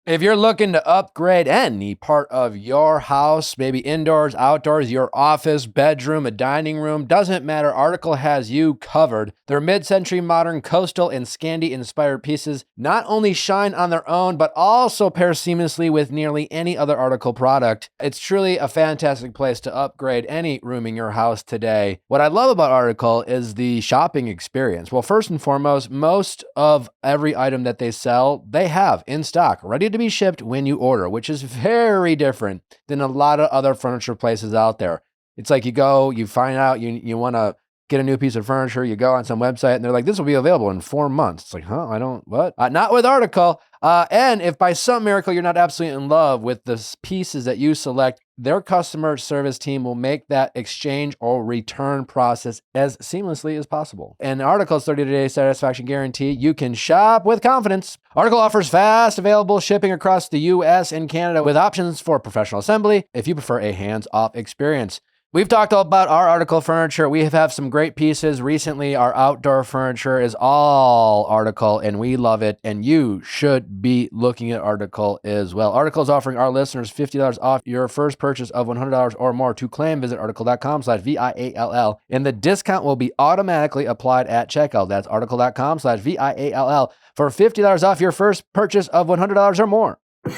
If you're looking to upgrade any part of your house, maybe indoors, outdoors, your office, bedroom, a dining room, doesn't matter, Article has you covered. Their mid-century modern coastal and Scandi-inspired pieces not only shine on their own, but also pair seamlessly with nearly any other Article product. It's truly a fantastic place to upgrade any room in your house today. What I love about Article is the shopping experience. Well, first and foremost, most of every item that they sell, they have in stock, ready to be shipped when you order, which is very different than a lot of other furniture places out there. It's like you go, you find out you want to get a new piece of furniture, you go on some website and they're like, this will be available in 4 months. It's like, what? Not with Article. And if by some miracle you're not absolutely in love with the pieces that you select, their customer service team will make that exchange or return process as seamlessly as possible. And Article's 30-day satisfaction guarantee, you can shop with confidence. Article offers fast, available shipping across the US and Canada with options for professional assembly if you prefer a hands-off experience. We've talked all about our Article furniture. We have some great pieces. Recently, our outdoor furniture is all Article, and we love it. And you should be looking at Article as well. Article is offering our listeners $50 off your first purchase of $100 or more. To claim, visit article.com/VIALL, and the discount will be automatically applied at checkout. That's article.com/VIALL for $50 off your first purchase of $100 or more. You're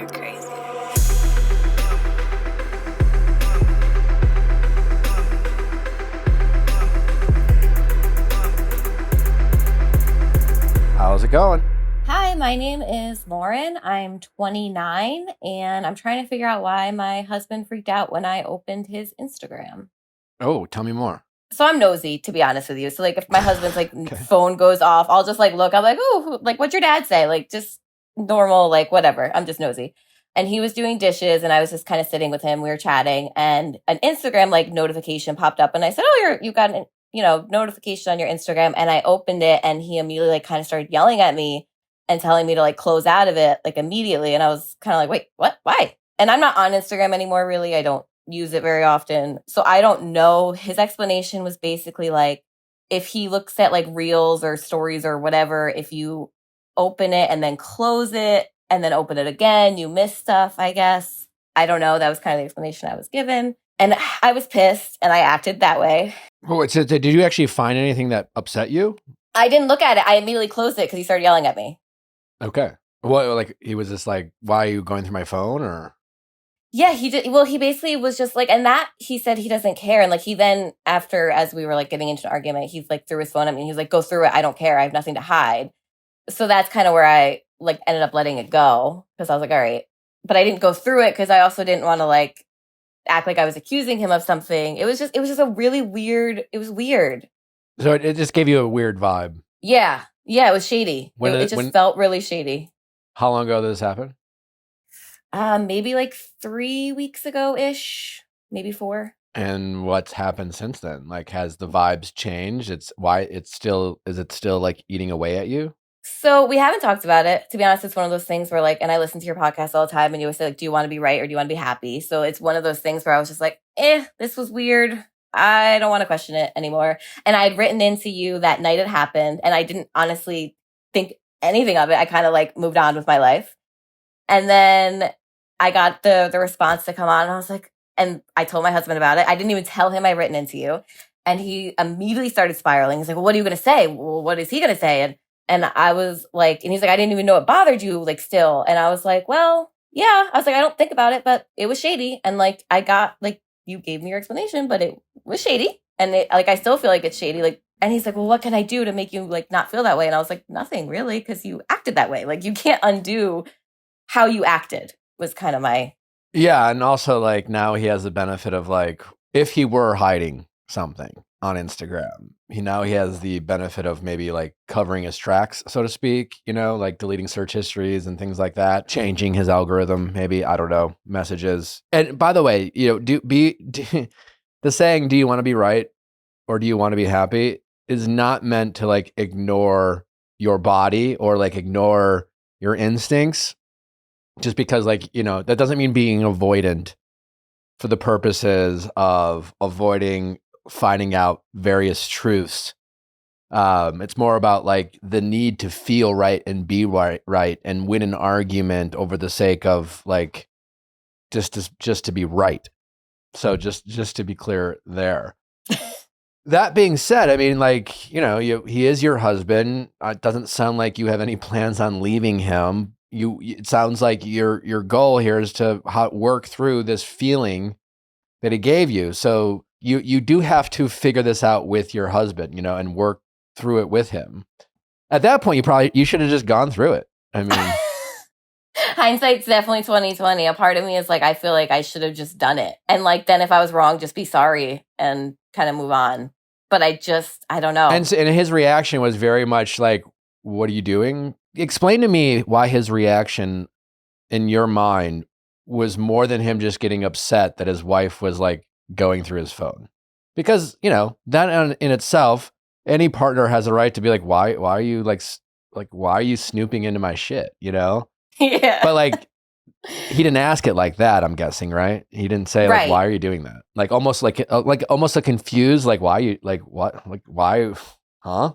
crazy. How's it going? Hi, my name is Lauren. I'm 29, and I'm trying to figure out why my husband freaked out when I opened his Instagram. Oh, tell me more. So I'm nosy, to be honest with you. So like if my husband's like phone goes off, I'll just like look. I'm like, oh, like what'd your dad say? Like just normal, like whatever. I'm just nosy. And he was doing dishes, and I was just kind of sitting with him. We were chatting, and an Instagram like notification popped up, and I said, "Oh, you got an notification on your Instagram." And I opened it, and he immediately like kind of started yelling at me and telling me to like close out of it like immediately. And I was kind of like, wait, what? Why? And I'm not on Instagram anymore, really. I don't use it very often. So I don't know. His explanation was basically like, if he looks at like reels or stories or whatever, if you open it and then close it and then open it again, you miss stuff, I guess. I don't know. That was kind of the explanation I was given. And I was pissed and I acted that way. Oh, so did you actually find anything that upset you? I didn't look at it. I immediately closed it because he started yelling at me. Okay. Well, like he was just like, why are you going through my phone or? Yeah, he did. Well, he basically was just like, and that he said he doesn't care. And like he then, after, as we were like getting into an argument, he's like threw his phone at me. He's like, go through it. I don't care. I have nothing to hide. So that's kind of where I like ended up letting it go because I was like, all right. But I didn't go through it because I also didn't want to like act like I was accusing him of something. It was just a really weird, it was weird. So it just gave you a weird vibe. Yeah. Yeah, it was shady. It just felt really shady. How long ago did this happen? Maybe like 3 weeks ago-ish, maybe 4. And what's happened since then? Like, has the vibes changed? Is it still like eating away at you? So we haven't talked about it. To be honest, it's one of those things where like, and I listen to your podcast all the time and you always say like, do you want to be right or do you want to be happy? So it's one of those things where I was just like, this was weird. I don't want to question it anymore. And I had written into you that night it happened and I didn't honestly think anything of it. I kind of like moved on with my life. And then I got the response to come on and I was like, and I told my husband about it. I didn't even tell him I written into you. And he immediately started spiraling. He's like, well, what are you going to say? Well, what is he going to say? And I was like, and he's like, I didn't even know it bothered you, like, still. And I was like, well, yeah. I was like, I don't think about it, but it was shady. And like, I got, like, you gave me your explanation, but it was shady. And it, like, I still feel like it's shady. Like, and he's like, well, what can I do to make you, like, not feel that way? And I was like, nothing really, because you acted that way. Like, you can't undo how you acted, was kind of my. Yeah. And also, like, now he has the benefit of, like, if he were hiding something on Instagram, he has the benefit of maybe like covering his tracks, so to speak, like deleting search histories and things like that, changing his algorithm, maybe, I don't know, messages. And by the way, the saying, do you want to be right or do you want to be happy, is not meant to like ignore your body or like ignore your instincts, just because like, that doesn't mean being avoidant for the purposes of avoiding finding out various truths It's more about like the need to feel right and be right and win an argument over the sake of like just to be right. So just to be clear there. That being said, I mean, like, he is your husband. It doesn't sound like you have any plans on leaving him. It sounds like your goal here is to work through this feeling that he gave you. So you do have to figure this out with your husband, and work through it with him. At that point, you should have just gone through it. I mean, hindsight's definitely 2020. A part of me is like, I feel like I should have just done it. And like, then if I was wrong, just be sorry and kind of move on. But I don't know. And his reaction was very much like, what are you doing? Explain to me why his reaction in your mind was more than him just getting upset that his wife was like going through his phone. Because, that in itself, any partner has a right to be like, why are you why are you snooping into my shit, Yeah. But like, he didn't ask it like that, I'm guessing, right? He didn't say like, why are you doing that? Like almost almost a confused, like, why you, like, what, like, why, huh?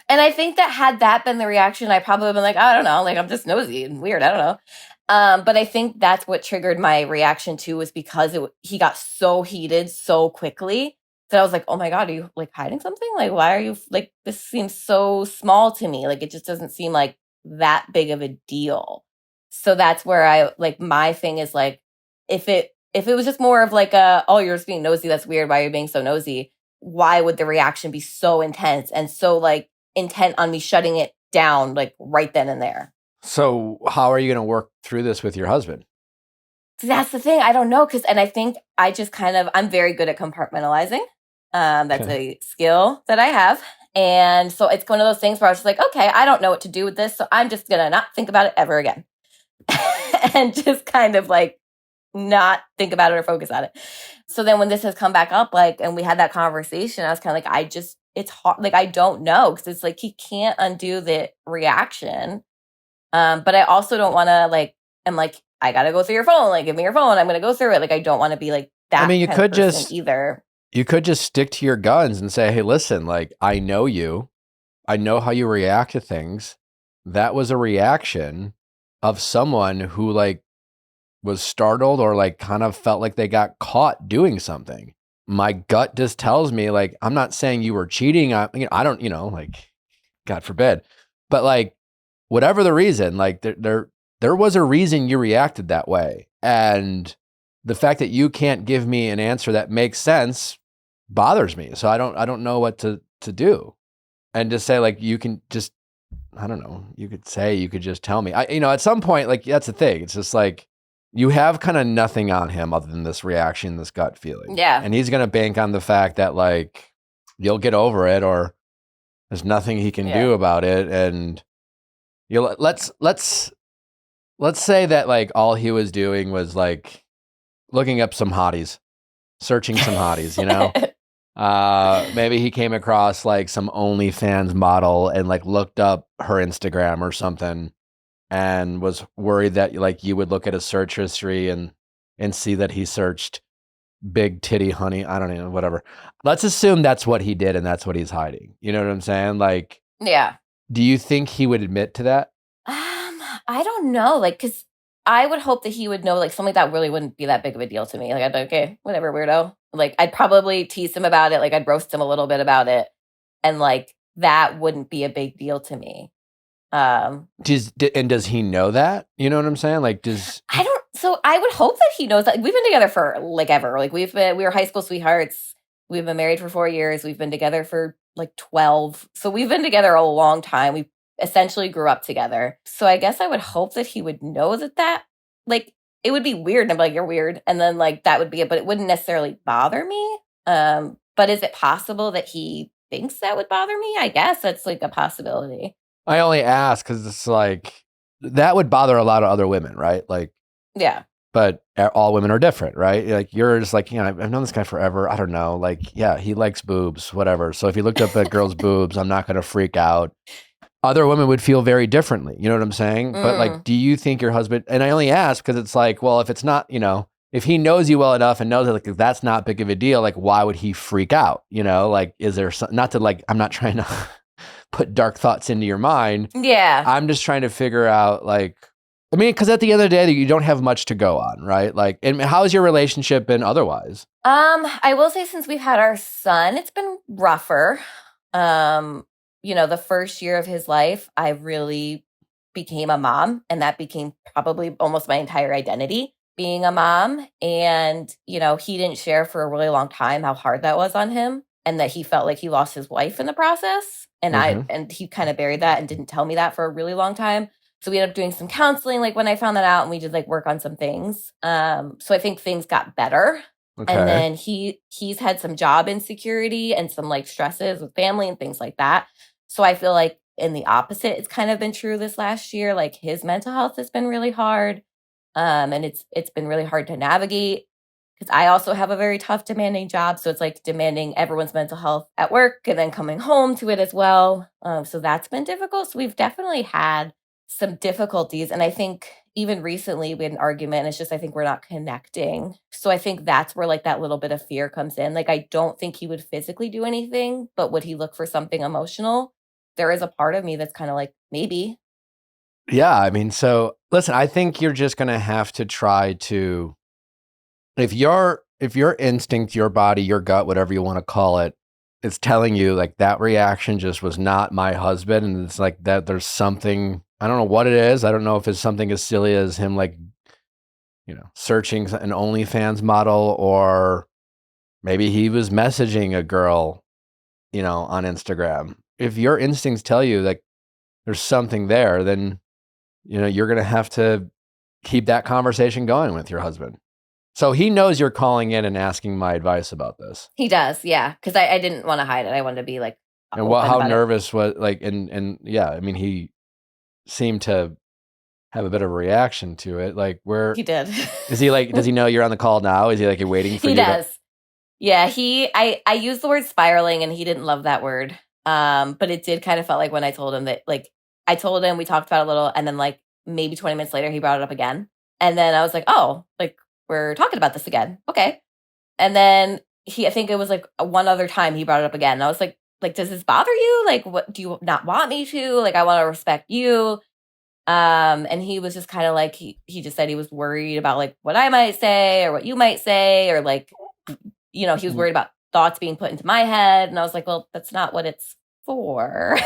And I think that had that been the reaction, I probably would have been like, I don't know, like, I'm just nosy and weird. I don't know. But I think that's what triggered my reaction too, was because he got so heated so quickly that I was like, oh my God, are you like hiding something? Like, why are you like, this seems so small to me. Like, it just doesn't seem like that big of a deal. So that's where I like, my thing is like, if it was just more of like oh, you're just being nosy, that's weird, why are you being so nosy? Why would the reaction be so intense and so like intent on me shutting it down like right then and there? So how are you going to work through this with your husband? That's the thing. I don't know. And I think I just I'm very good at compartmentalizing. That's a skill that I have. And so it's one of those things where I was just like, okay, I don't know what to do with this. So I'm just going to not think about it ever again. And just kind of like not think about it or focus on it. So then when this has come back up, like, and we had that conversation, I was kind of like, it's hard. Like, I don't know. Cause it's like, he can't undo the reaction. But I also don't want to like, I'm like, I got to go through your phone. Like, give me your phone. I'm going to go through it. Like, I don't want to be like that. I mean, you could just either. You could just stick to your guns and say, hey, listen, like, I know you. I know how you react to things. That was a reaction of someone who like was startled or like kind of felt like they got caught doing something. My gut just tells me like, I'm not saying you were cheating. I don't, like, God forbid, but like, whatever the reason, like there was a reason you reacted that way. And the fact that you can't give me an answer that makes sense bothers me. So I don't know what to do. And just say like, you can just, I don't know, you could just tell me. At some point, like, that's the thing. It's just like, you have kind of nothing on him other than this reaction, this gut feeling. Yeah. And he's going to bank on the fact that like, you'll get over it or there's nothing he can do about it. And let's say that like all he was doing was like looking up some hotties, searching some hotties, maybe he came across like some OnlyFans model and like looked up her Instagram or something and was worried that like you would look at his search history and see that he searched big titty honey. I don't know, whatever. Let's assume that's what he did and that's what he's hiding. You know what I'm saying? Like, yeah. Do you think he would admit to that? I don't know. Like, cause I would hope that he would know like something that really wouldn't be that big of a deal to me. Like, I'd be like, okay, whatever, weirdo. Like, I'd probably tease him about it. Like, I'd roast him a little bit about it. And like, that wouldn't be a big deal to me. Does he know that? You know what I'm saying? Like, so I would hope that he knows that. We've been together for like ever. Like, we were high school sweethearts. We've been married for 4 years. We've been together for like 12. So we've been together a long time. We essentially grew up together. So I guess I would hope that he would know that like, it would be weird. And I'm like, you're weird. And then like, that would be it, but it wouldn't necessarily bother me. But is it possible that he thinks that would bother me? I guess that's like a possibility. I only ask because it's like, that would bother a lot of other women, right? Like, yeah. But all women are different, right? Like, you're just like, I've known this guy forever. I don't know. Like, yeah, he likes boobs, whatever. So if he looked up at girls' boobs, I'm not going to freak out. Other women would feel very differently. You know what I'm saying? But like, do you think your husband, and I only ask because it's like, well, if it's not, if he knows you well enough and knows that like that's not big of a deal, like why would he freak out? You know, like is there some, not to like, I'm not trying to put dark thoughts into your mind. Yeah. I'm just trying to figure out like, I mean, because at the end of the day, you don't have much to go on, right? Like, and how's your relationship been otherwise? I will say since we've had our son, it's been rougher. The first year of his life, I really became a mom, and that became probably almost my entire identity, being a mom. And, he didn't share for a really long time how hard that was on him and that he felt like he lost his wife in the process. And and he kind of buried that and didn't tell me that for a really long time. So we ended up doing some counseling, like when I found that out, and we did like work on some things. So I think things got better. Okay. And then he's had some job insecurity and some like stresses with family and things like that. So I feel like in the opposite, it's kind of been true this last year. Like his mental health has been really hard. And it's been really hard to navigate because I also have a very tough, demanding job. So it's like demanding everyone's mental health at work and then coming home to it as well. So that's been difficult. So we've definitely had some difficulties. And I think even recently we had an argument. It's just, I think we're not connecting. So I think that's where like that little bit of fear comes in. Like, I don't think he would physically do anything, but would he look for something emotional? There is a part of me that's kind of like, maybe. Yeah. I mean, so listen, I think you're just going to have to try to, if your instinct, your body, your gut, whatever you want to call it, is telling you like that reaction just was not my husband. And it's like that there's something, I don't know what it is. I don't know if it's something as silly as him like, searching an OnlyFans model, or maybe he was messaging a girl, on Instagram. If your instincts tell you like there's something there, then, you're going to have to keep that conversation going with your husband. So he knows you're calling in and asking my advice about this. He does, yeah. Because I didn't want to hide it. I wanted to be like, and how nervous was like, and yeah, I mean, he seemed to have a bit of a reaction to it. Like, where he did. Is he like? Does he know you're on the call now? Is he like waiting for you? He does. Yeah, I used the word spiraling, and he didn't love that word. But it did kind of felt like when I told him that, like, I told him, we talked about it a little, and then like maybe 20 minutes later, he brought it up again, and then I was like, oh, like, we're talking about this again. Okay. And then I think it was like one other time he brought it up again. And I was like, does this bother you? Like, what do you not want me to? Like, I want to respect you. And he was just kind of like, he just said he was worried about like what I might say or what you might say, or like, he was worried about thoughts being put into my head. And I was like, well, that's not what it's for.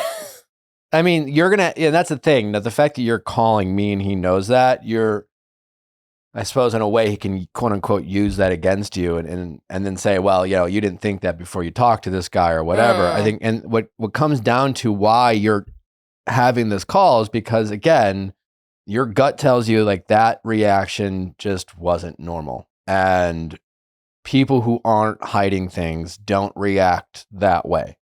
I mean, that's the thing, that the fact that you're calling me and he knows that, I suppose in a way he can quote unquote use that against you and then say, well, you didn't think that before you talked to this guy or whatever. I think, and what comes down to why you're having this call is because, again, your gut tells you like that reaction just wasn't normal. And people who aren't hiding things don't react that way,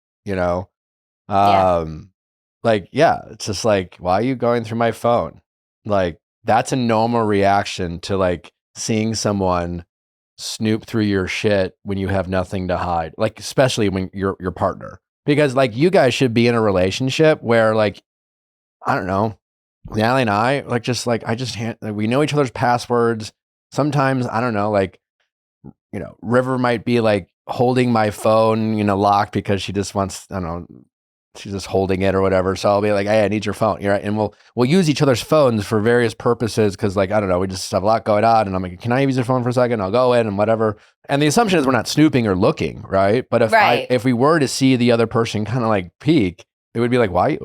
Like, yeah, it's just like, why are you going through my phone? Like, that's a normal reaction to like seeing someone snoop through your shit when you have nothing to hide, like especially when your partner, because like you guys should be in a relationship where like, I don't know, Natalie and I like just like we know each other's passwords. Sometimes I don't know, like River might be like holding my phone locked because she just wants, I don't know, she's just holding it or whatever. So I'll be like, hey, I need your phone. Right. And we'll use each other's phones for various purposes. Cause like, I don't know, we just have a lot going on. And I'm like, can I use your phone for a second? I'll go in and whatever. And the assumption is we're not snooping or looking. Right. But if we were to see the other person kind of like peek, it would be like, why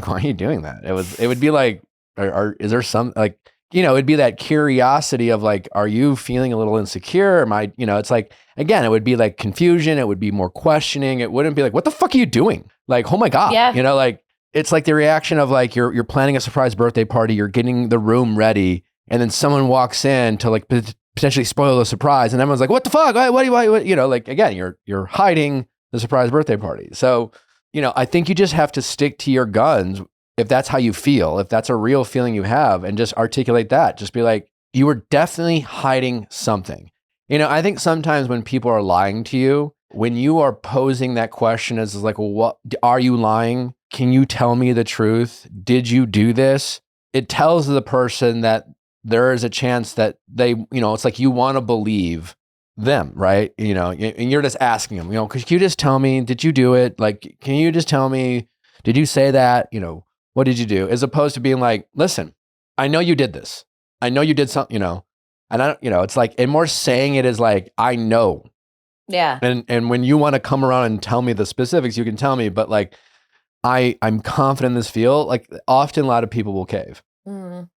are you doing that? It would be like, is there some like, it'd be that curiosity of like, are you feeling a little insecure? Am I, it's like, again, it would be like confusion. It would be more questioning. It wouldn't be like, what the fuck are you doing? Like, oh my God, like it's like the reaction of like, you're planning a surprise birthday party. You're getting the room ready. And then someone walks in to like potentially spoil the surprise. And everyone's like, what the fuck? What like, again, you're hiding the surprise birthday party. So, I think you just have to stick to your guns. If that's how you feel, if that's a real feeling you have, and just articulate that, just be like, you were definitely hiding something. I think sometimes when people are lying to you, when you are posing that question as like, well, what are you lying? Can you tell me the truth? Did you do this? It tells the person that there is a chance that they, it's like you want to believe them, right? And you're just asking them, can you just tell me, did you do it? Like, can you just tell me, did you say that? What did you do? As opposed to being like, listen, I know you did this. I know you did something, and I don't, it's like, and more saying it is like, I know. Yeah. And when you want to come around and tell me the specifics, you can tell me, but like, I'm confident in this field. Like often a lot of people will cave. Mm.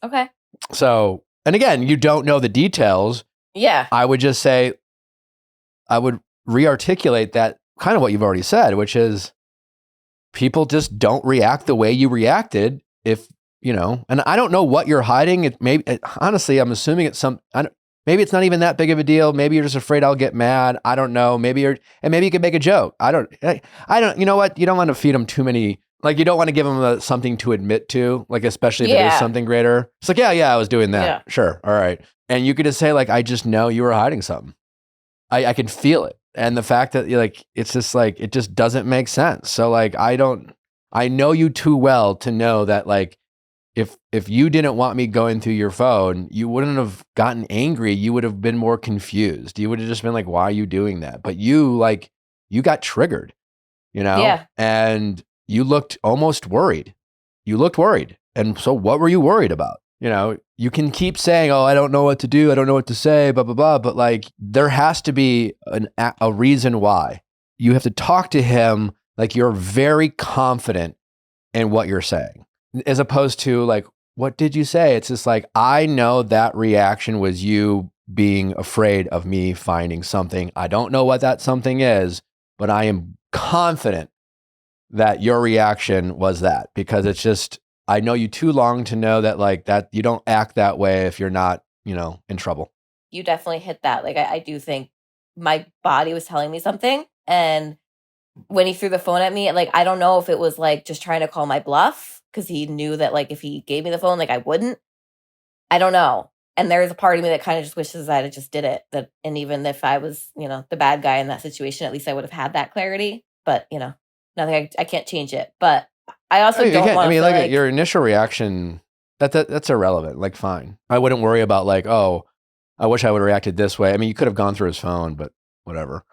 Okay. So, and again, you don't know the details. Yeah. I would just say, I would re-articulate that kind of what you've already said, which is people just don't react the way you reacted. If, and I don't know what you're hiding. Honestly, I'm assuming maybe it's not even that big of a deal. Maybe you're just afraid I'll get mad. I don't know. Maybe you can make a joke. I don't, you know what? You don't want to feed them too many, like you don't want to give them something to admit to, like, especially if it is something greater. It's like, yeah, I was doing that. Yeah. Sure. All right. And you could just say like, I just know you were hiding something. I can feel it. And the fact that like, it's just like, it just doesn't make sense. So like, I know you too well to know that like, if you didn't want me going through your phone, you wouldn't have gotten angry. You would have been more confused. You would have just been like, why are you doing that? But you got triggered, Yeah. and you looked almost worried. You looked worried. And so what were you worried about? You can keep saying, oh, I don't know what to do. I don't know what to say, blah, blah, blah. But like, there has to be a reason why. You have to talk to him like you're very confident in what you're saying. As opposed to like, what did you say? It's just like, I know that reaction was you being afraid of me finding something. I don't know what that something is, but I am confident that your reaction was that, because it's just, I know you too long to know that like that you don't act that way if you're not, in trouble. You definitely hit that. Like, I do think my body was telling me something. And when he threw the phone at me, like, I don't know if it was like just trying to call my bluff, because he knew that like if he gave me the phone, like I wouldn't. I don't know. And there's a part of me that kind of just wishes that I just did it. And even if I was, the bad guy in that situation, at least I would have had that clarity. But nothing. I can't change it. But I also don't want. I mean, like your initial reaction, that's irrelevant. Like, fine. I wouldn't worry about like, oh, I wish I would have reacted this way. I mean, you could have gone through his phone, but whatever.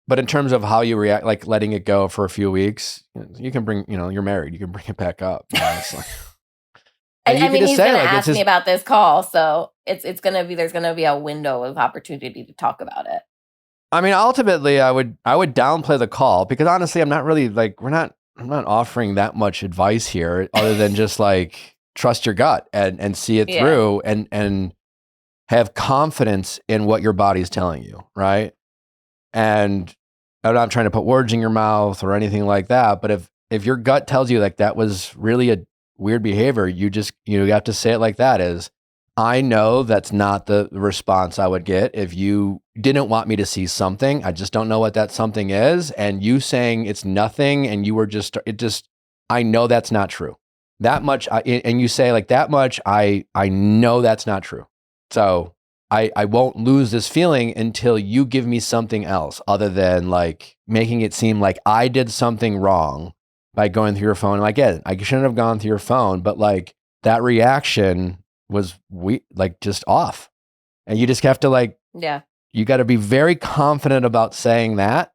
But in terms of how you react, like letting it go for a few weeks, you can bring, you're married, you can bring it back up. It's like, I mean, he's going to ask me about this call, so there's going to be a window of opportunity to talk about it. I mean, ultimately, I would downplay the call, because honestly, I'm not really like, I'm not offering that much advice here, other than just like trust your gut and see it through and have confidence in what your body's telling you, right? And I'm not trying to put words in your mouth or anything like that, but if your gut tells you like that was really a weird behavior, you have to say it like that is, I know that's not the response I would get if you didn't want me to see something. I just don't know what that something is. And you saying it's nothing and you were I know that's not true. That much, and you say like that much, I know that's not true. So I won't lose this feeling until you give me something else other than like making it seem like I did something wrong by going through your phone. And again, I shouldn't have gone through your phone, but like that reaction was just off. And you just have to like, you got to be very confident about saying that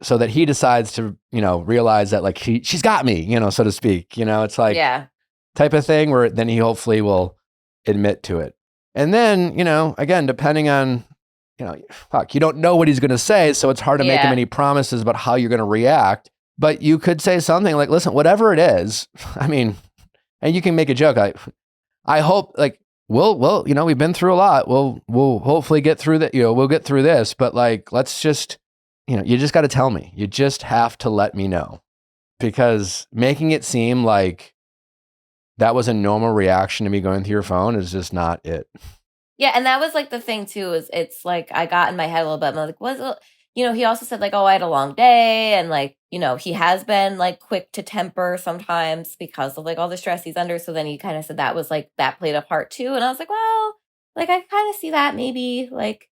so that he decides to, realize that like she's got me, so to speak, it's like type of thing where then he hopefully will admit to it. And then, again, depending on, you don't know what he's going to say. So it's hard to make him any promises about how you're going to react. But you could say something like, listen, whatever it is, I mean, and you can make a joke. I hope like, we'll, we've been through a lot. We'll hopefully get through that. We'll get through this, but like, let's just, you just got to tell me. You just have to let me know, because making it seem like that was a normal reaction to me going through your phone is just not it. Yeah. And that was like the thing too, is it's like, I got in my head a little bit. And I'm like, was it, he also said like, oh, I had a long day. And like, he has been like quick to temper sometimes because of like all the stress he's under. So then he kind of said that was like, that played a part too. And I was like, well, like, I kind of see that maybe like,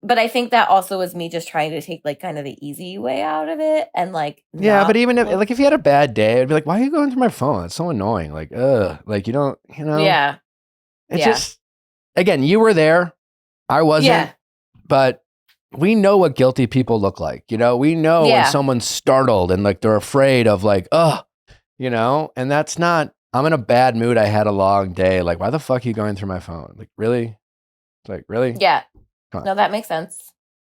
but I think that also was me just trying to take like kind of the easy way out of it. And like, yeah, but even if you had a bad day, I'd be like, why are you going through my phone? It's so annoying. Like, like you don't, Yeah. It's just, again, you were there. I wasn't. But we know what guilty people look like. You know, we know when someone's startled and like they're afraid of like, oh, you know, and that's not, I'm in a bad mood. I had a long day. Like, why the fuck are you going through my phone? Like, really? Like, really? Yeah. No, that makes sense.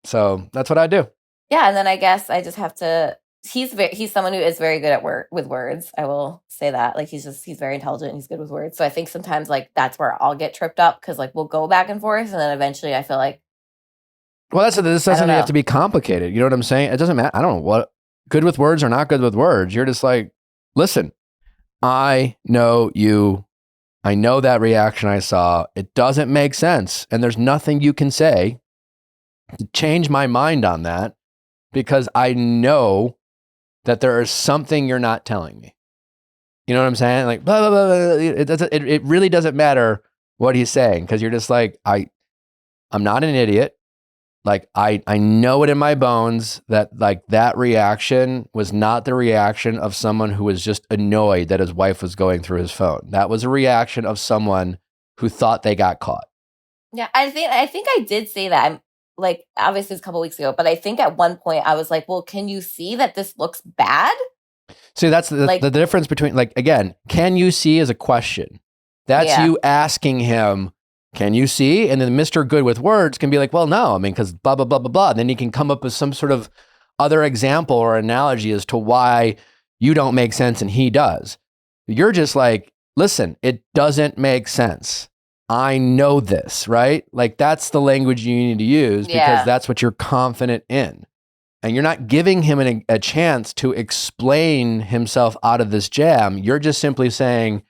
So that's what I do. Yeah. And then I guess I just have to, he's someone who is very good at with words. I will say that. Like, he's very intelligent and he's good with words. So I think sometimes like that's where I'll get tripped up because like we'll go back and forth and then eventually I feel like, well, this doesn't have to be complicated. You know what I'm saying? It doesn't matter. I don't know what good with words or not good with words. You're just like, listen, I know you. I know that reaction I saw. It doesn't make sense. And there's nothing you can say to change my mind on that because I know that there is something you're not telling me. You know what I'm saying? Like, blah, blah, blah, blah. It really doesn't matter what he's saying because you're just like, I'm not an idiot. Like, I know it in my bones that like that reaction was not the reaction of someone who was just annoyed that his wife was going through his phone. That was a reaction of someone who thought they got caught. Yeah, I think I did say that. I'm like, obviously it's a couple weeks ago, but I think at one point I was like, well, can you see that this looks bad? See, that's the difference between, like, again, can you see is a question. That's you asking him, can you see? And then Mr. Good with words can be like, well, no, I mean, because blah, blah, blah, blah, blah. And then he can come up with some sort of other example or analogy as to why you don't make sense and he does. You're just like, listen, it doesn't make sense. I know this, right? Like, that's the language you need to use because that's what you're confident in. And you're not giving him a chance to explain himself out of this jam. You're just simply saying,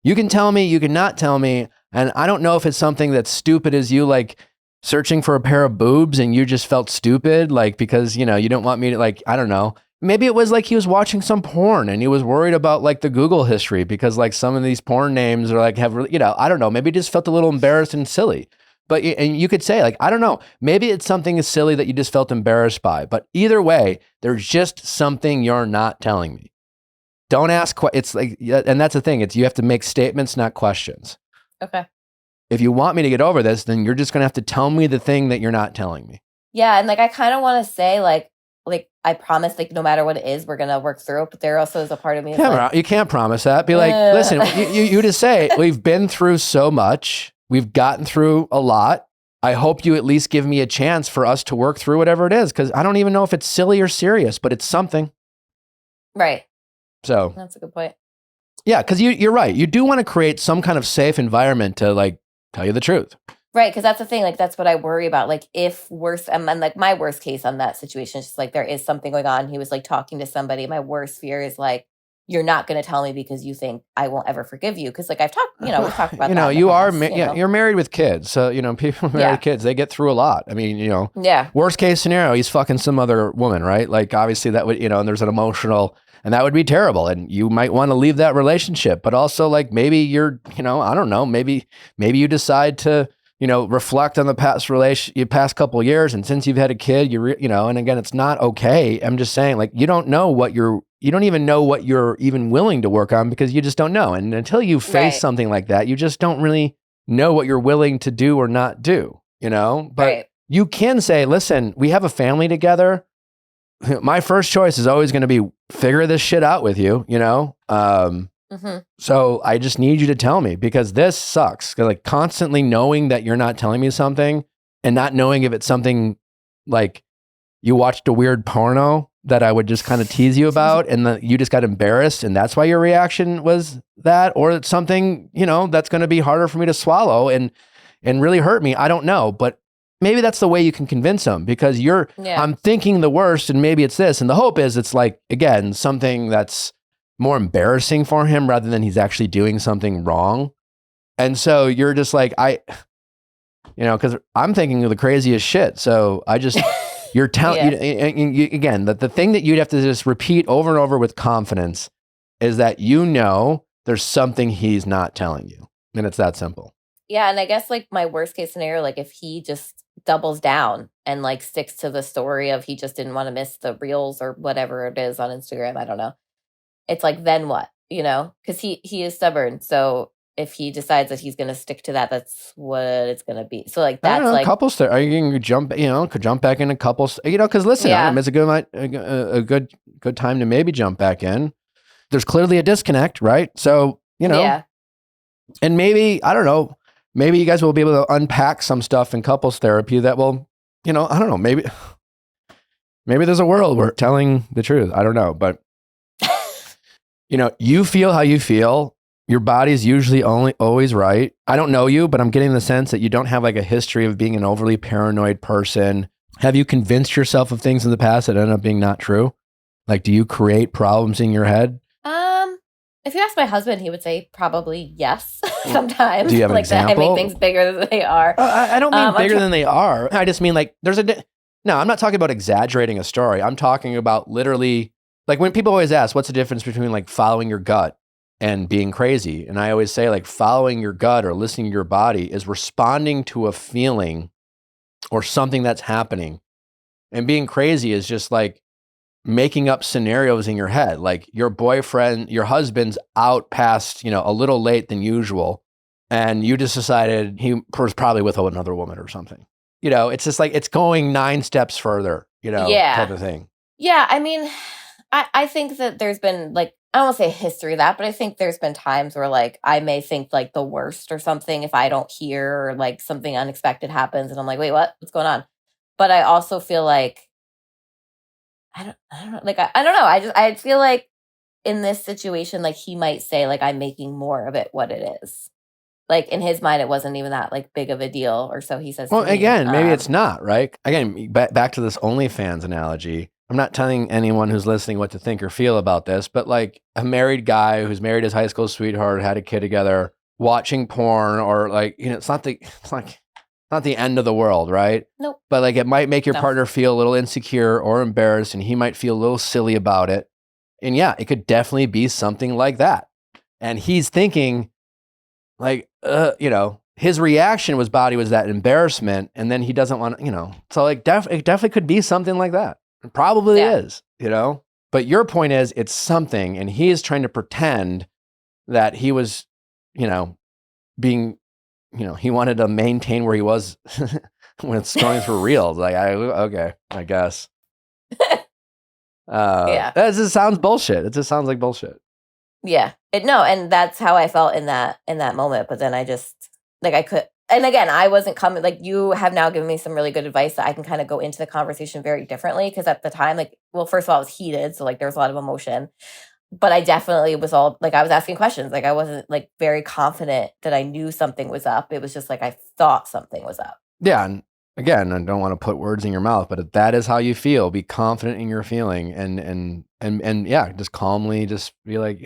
you can tell me, you can not tell me. And I don't know if it's something that's stupid as you like searching for a pair of boobs and you just felt stupid, like, because, you know, you don't want me to, like, I don't know. Maybe it was like he was watching some porn and he was worried about like the Google history because like some of these porn names are like have, you know, I don't know. Maybe he just felt a little embarrassed and silly. But and you could say like, I don't know, maybe it's something as silly that you just felt embarrassed by. But either way, there's just something you're not telling me. Don't ask. It's like, and that's the thing. It's you have to make statements, not questions. Okay. If you want me to get over this, then you're just going to have to tell me the thing that you're not telling me. Yeah. And like, I kind of want to say like, I promise, like, no matter what it is, we're going to work through it. But there also is a part of me. You can't promise that. Be like, listen, you just say, we've been through so much. We've gotten through a lot. I hope you at least give me a chance for us to work through whatever it is. Because I don't even know if it's silly or serious, but it's something. Right. So that's a good point. Yeah, because you're right. You do want to create some kind of safe environment to like tell you the truth. Right, because that's the thing. Like, that's what I worry about. Like, if worst, and like my worst case on that situation is just like there is something going on. He was like talking to somebody. My worst fear is like you're not going to tell me because you think I won't ever forgive you. Because like we've talked about. You're married with kids, so you know people married with kids. They get through a lot. I mean, you know, worst case scenario, he's fucking some other woman, right? Like obviously that would, you know, and there's an emotional. And that would be terrible. And you might want to leave that relationship, but also like maybe you're, you know, I don't know, maybe you decide to, you know, reflect on the past couple of years. And since you've had a kid, you know, and again, it's not okay. I'm just saying like, you don't even know what you're even willing to work on because you just don't know. And until you face something like that, you just don't really know what you're willing to do or not do, you know, but you can say, listen, we have a family together. My first choice is always going to be figure this shit out with you, you know? So I just need you to tell me because this sucks. Like constantly knowing that you're not telling me something and not knowing if it's something like you watched a weird porno that I would just kind of tease you about and you just got embarrassed and that's why your reaction was that, or it's something, you know, that's going to be harder for me to swallow and really hurt me. I don't know, but maybe that's the way you can convince them because I'm thinking the worst and maybe it's this. And the hope is it's like, again, something that's more embarrassing for him rather than he's actually doing something wrong. And so you're just like, you know, because I'm thinking of the craziest shit. So I just, you're telling, again, that the thing that you'd have to just repeat over and over with confidence is that, you know, there's something he's not telling you. And it's that simple. Yeah. And I guess like my worst case scenario, like if he just doubles down and like sticks to the story of he just didn't want to miss the reels or whatever it is on Instagram. I don't know. It's like, then what, you know, because he is stubborn. So if he decides that he's going to stick to that, that's what it's going to be. So like, I don't that's know, like, couples therapy. Are you can jump, could jump back into couples, because listen, Yeah. it's a good time to maybe jump back in. There's clearly a disconnect, right? So, yeah. and maybe, I don't know, maybe you guys will be able to unpack some stuff in couples therapy that will, I don't know, maybe there's a world where telling the truth. I don't know, but you feel how you feel. Your body's usually always right. I don't know you, but I'm getting the sense that you don't have like a history of being an overly paranoid person. Have you convinced yourself of things in the past that end up being not true? Like, do you create problems in your head? If you ask my husband, he would say probably yes. Sometimes. Do you have an like example? That I make things bigger than they are. I don't mean bigger than they are. I just mean like no, I'm not talking about exaggerating a story. I'm talking about literally, like when people always ask, what's the difference between like following your gut and being crazy? And I always say like following your gut or listening to your body is responding to a feeling or something that's happening. And being crazy is just like making up scenarios in your head. Like your husband's out past, a little late than usual. And you just decided he was probably with another woman or something. It's just like, it's going 9 steps further, type of thing. Yeah. I mean, I think that there's been like, I don't want to say history of that, but I think there's been times where like, I may think like the worst or something if I don't hear or like something unexpected happens and I'm like, wait, what's going on? But I also feel like, I don't know. Like, I don't know. I feel like in this situation, like he might say like, I'm making more of it what it is. Like in his mind, it wasn't even that like big of a deal, or so he says. Well, again, maybe it's not, right? Again, back to this OnlyFans analogy. I'm not telling anyone who's listening what to think or feel about this, but like a married guy who's married his high school sweetheart, had a kid together, watching porn, or like, it's not the end of the world, right? Nope. But like it might make your partner feel a little insecure or embarrassed, and he might feel a little silly about it. And yeah, it could definitely be something like that. And he's thinking, like, his reaction was that embarrassment, and then he doesn't want to, so like it definitely could be something like that. It probably is, but your point is it's something, and he is trying to pretend that he was, being, he wanted to maintain where he was when stories were real. Like, okay, I guess. That just sounds bullshit. It just sounds like bullshit. Yeah. And that's how I felt in that moment. But then I just, like, I could, and again, I wasn't coming, like, you have now given me some really good advice that I can kind of go into the conversation very differently. Cause at the time, like, well, first of all, I was heated. So like, there was a lot of emotion, but I definitely was all, like, I was asking questions. Like, I wasn't like very confident that I knew something was up. It was just like, I thought something was up. Yeah. And again, I don't want to put words in your mouth, but if that is how you feel, be confident in your feeling and yeah, just calmly just be like,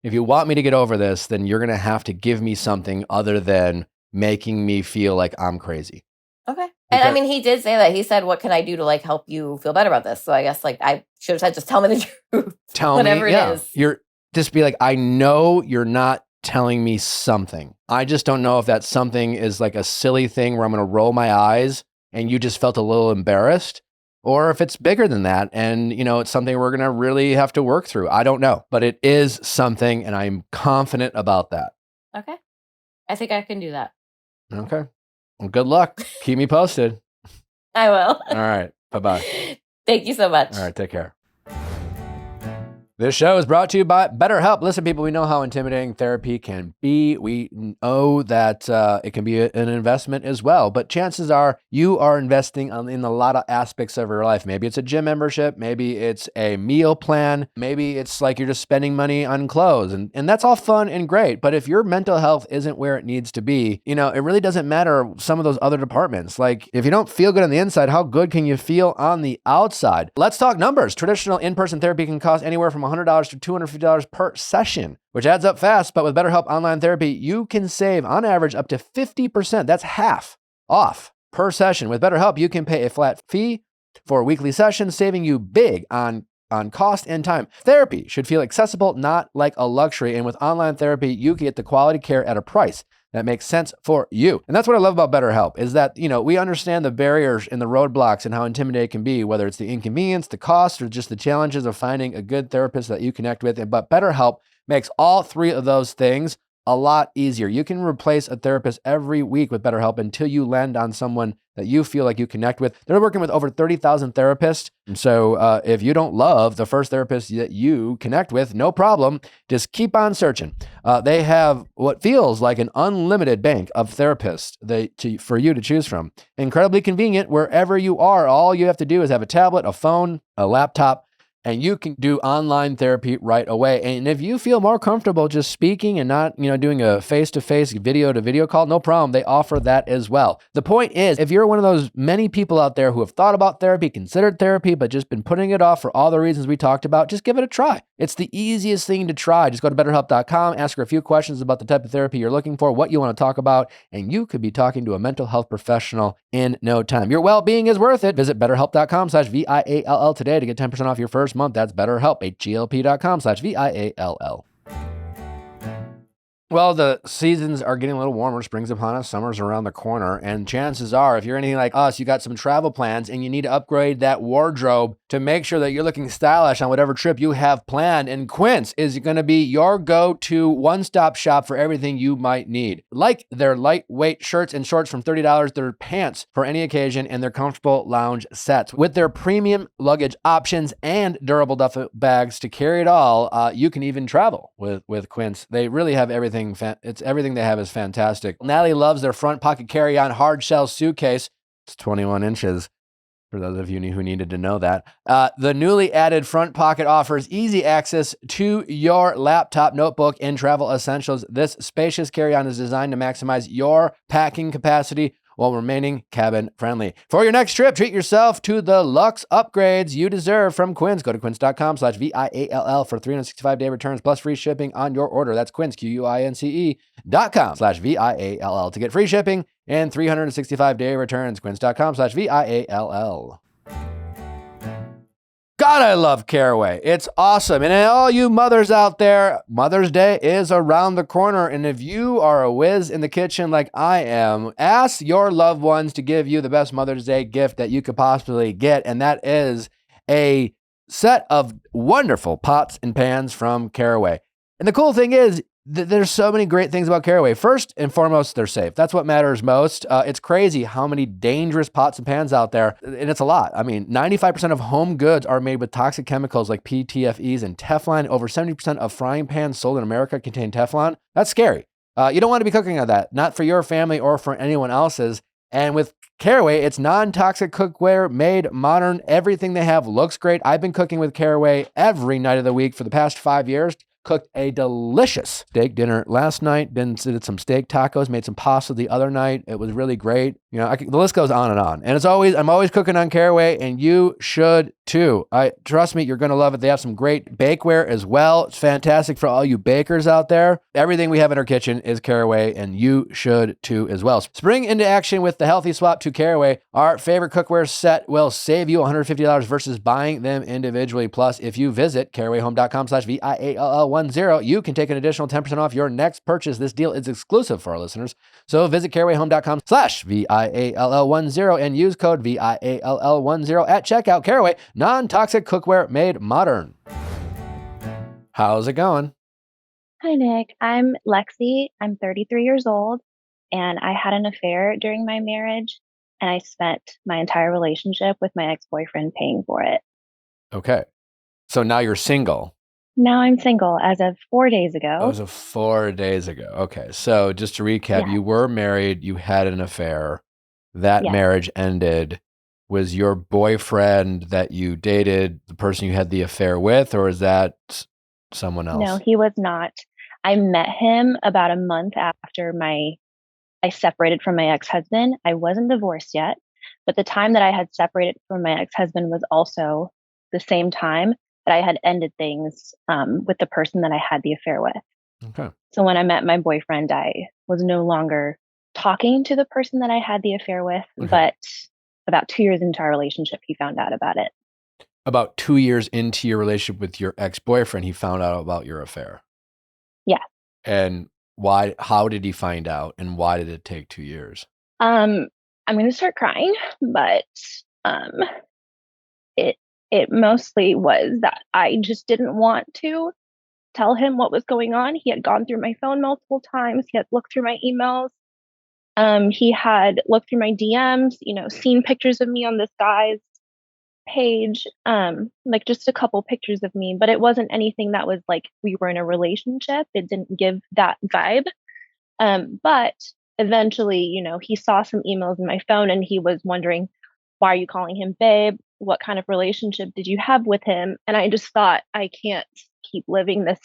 if you want me to get over this, then you're going to have to give me something other than making me feel like I'm crazy. Okay. And I mean, he did say that. He said, what can I do to like help you feel better about this? So I guess like I should have said, just tell me the truth. Whatever it is. You're just be like, I know you're not telling me something. I just don't know if that something is like a silly thing where I'm going to roll my eyes and you just felt a little embarrassed, or if it's bigger than that and, it's something we're going to really have to work through. I don't know, but it is something, and I'm confident about that. Okay. I think I can do that. Okay. Well, good luck. Keep me posted. I will. All right. Bye-bye. Thank you so much. All right. Take care. This show is brought to you by BetterHelp. Listen, people, we know how intimidating therapy can be. We know that it can be an investment as well, but chances are you are investing in a lot of aspects of your life. Maybe it's a gym membership. Maybe it's a meal plan. Maybe it's like you're just spending money on clothes, and that's all fun and great. But if your mental health isn't where it needs to be, it really doesn't matter some of those other departments. Like if you don't feel good on the inside, how good can you feel on the outside? Let's talk numbers. Traditional in-person therapy can cost anywhere from $100 to $250 per session, which adds up fast. But with BetterHelp Online Therapy, you can save on average up to 50%. That's half off per session. With BetterHelp, you can pay a flat fee for weekly sessions, saving you big on cost and time. Therapy should feel accessible, not like a luxury. And with online therapy, you can get the quality care at a price that makes sense for you. And that's what I love about BetterHelp is that, we understand the barriers and the roadblocks and how intimidating it can be, whether it's the inconvenience, the cost, or just the challenges of finding a good therapist that you connect with. But BetterHelp makes all three of those things a lot easier. You can replace a therapist every week with BetterHelp until you land on someone that you feel like you connect with. They're working with over 30,000 therapists. So if you don't love the first therapist that you connect with, no problem. Just keep on searching. They have what feels like an unlimited bank of therapists for you to choose from. Incredibly convenient wherever you are. All you have to do is have a tablet, a phone, a laptop, and you can do online therapy right away. And if you feel more comfortable just speaking and not, doing a face-to-face, video-to-video call, no problem. They offer that as well. The point is, if you're one of those many people out there who have thought about therapy, considered therapy, but just been putting it off for all the reasons we talked about, just give it a try. It's the easiest thing to try. Just go to BetterHelp.com, ask her a few questions about the type of therapy you're looking for, what you want to talk about, and you could be talking to a mental health professional in no time. Your well-being is worth it. Visit BetterHelp.com/VIALL today to get 10% off your first month. That's BetterHelp, HELP.com/VIALL. Well, the seasons are getting a little warmer. Spring's upon us. Summer's around the corner. And chances are, if you're anything like us, you got some travel plans and you need to upgrade that wardrobe to make sure that you're looking stylish on whatever trip you have planned. And Quince is going to be your go-to one-stop shop for everything you might need. Like their lightweight shirts and shorts from $30, their pants for any occasion, and their comfortable lounge sets. With their premium luggage options and durable duffel bags to carry it all, you can even travel with Quince. They really have everything. It's everything they have is fantastic. Natalie loves their front pocket carry-on hard shell suitcase. It's 21 inches for those of you who needed to know that. The newly added front pocket offers easy access to your laptop, notebook, and travel essentials. This spacious carry-on is designed to maximize your packing capacity while remaining cabin friendly. For your next trip, treat yourself to the luxe upgrades you deserve from Quince. Go to quince.com/VIALL for 365-day returns plus free shipping on your order. That's Quince, QUINCE.com/VIALL to get free shipping and 365-day returns. Quince.com/VIALL. God, I love Caraway. It's awesome. And all you mothers out there, Mother's Day is around the corner. And if you are a whiz in the kitchen like I am, ask your loved ones to give you the best Mother's Day gift that you could possibly get. And that is a set of wonderful pots and pans from Caraway. And the cool thing is, there's so many great things about Caraway. First and foremost, they're safe. That's what matters most. It's crazy how many dangerous pots and pans out there, and it's a lot. I mean, 95% of home goods are made with toxic chemicals like PTFEs and Teflon. Over 70% of frying pans sold in America contain Teflon. That's scary. You don't want to be cooking on that, not for your family or for anyone else's. And with Caraway, it's non-toxic cookware, made modern. Everything they have looks great. I've been cooking with Caraway every night of the week for the past 5 years. Cooked a delicious steak dinner last night. Did some steak tacos. Made some pasta the other night. It was really great. The list goes on and on. And I'm always cooking on Caraway, and you should too. Trust me, you're gonna love it. They have some great bakeware as well. It's fantastic for all you bakers out there. Everything we have in our kitchen is Caraway, and you should too as well. Spring into action with the healthy swap to Caraway. Our favorite cookware set will save you $150 versus buying them individually. Plus, if you visit carawayhome.com/VIALL10, you can take an additional 10% off your next purchase. This deal is exclusive for our listeners. So visit carawayhome.com/VIALL10 and use code VIALL10 at checkout. Caraway, non-toxic cookware made modern. How's it going? Hi, Nick. I'm Lexi. I'm 33 years old, and I had an affair during my marriage, and I spent my entire relationship with my ex-boyfriend paying for it. Okay. So now you're single. Now I'm single as of 4 days ago. As of 4 days ago. Okay. So just to recap, Yeah. you were married, you had an affair. That Yeah. marriage ended. Was your boyfriend that you dated the person you had the affair with, or is that someone else? No, he was not. I met him about a month after I separated from my ex-husband. I wasn't divorced yet, but the time that I had separated from my ex-husband was also the same time that I had ended things with the person that I had the affair with. Okay. So when I met my boyfriend, I was no longer talking to the person that I had the affair with, Okay. but about 2 years into our relationship, he found out about it. About 2 years into your relationship with your ex-boyfriend, he found out about your affair. Yeah. And why? How did he find out, and why did it take 2 years? I'm going to start crying, but it mostly was that I just didn't want to tell him what was going on. He had gone through my phone multiple times. He had looked through my emails. He had looked through my DMs, seen pictures of me on this guy's page, like just a couple pictures of me, but it wasn't anything that was like we were in a relationship. It didn't give that vibe. But eventually, he saw some emails in my phone and he was wondering, why are you calling him babe? What kind of relationship did you have with him? And I just thought, I can't keep living this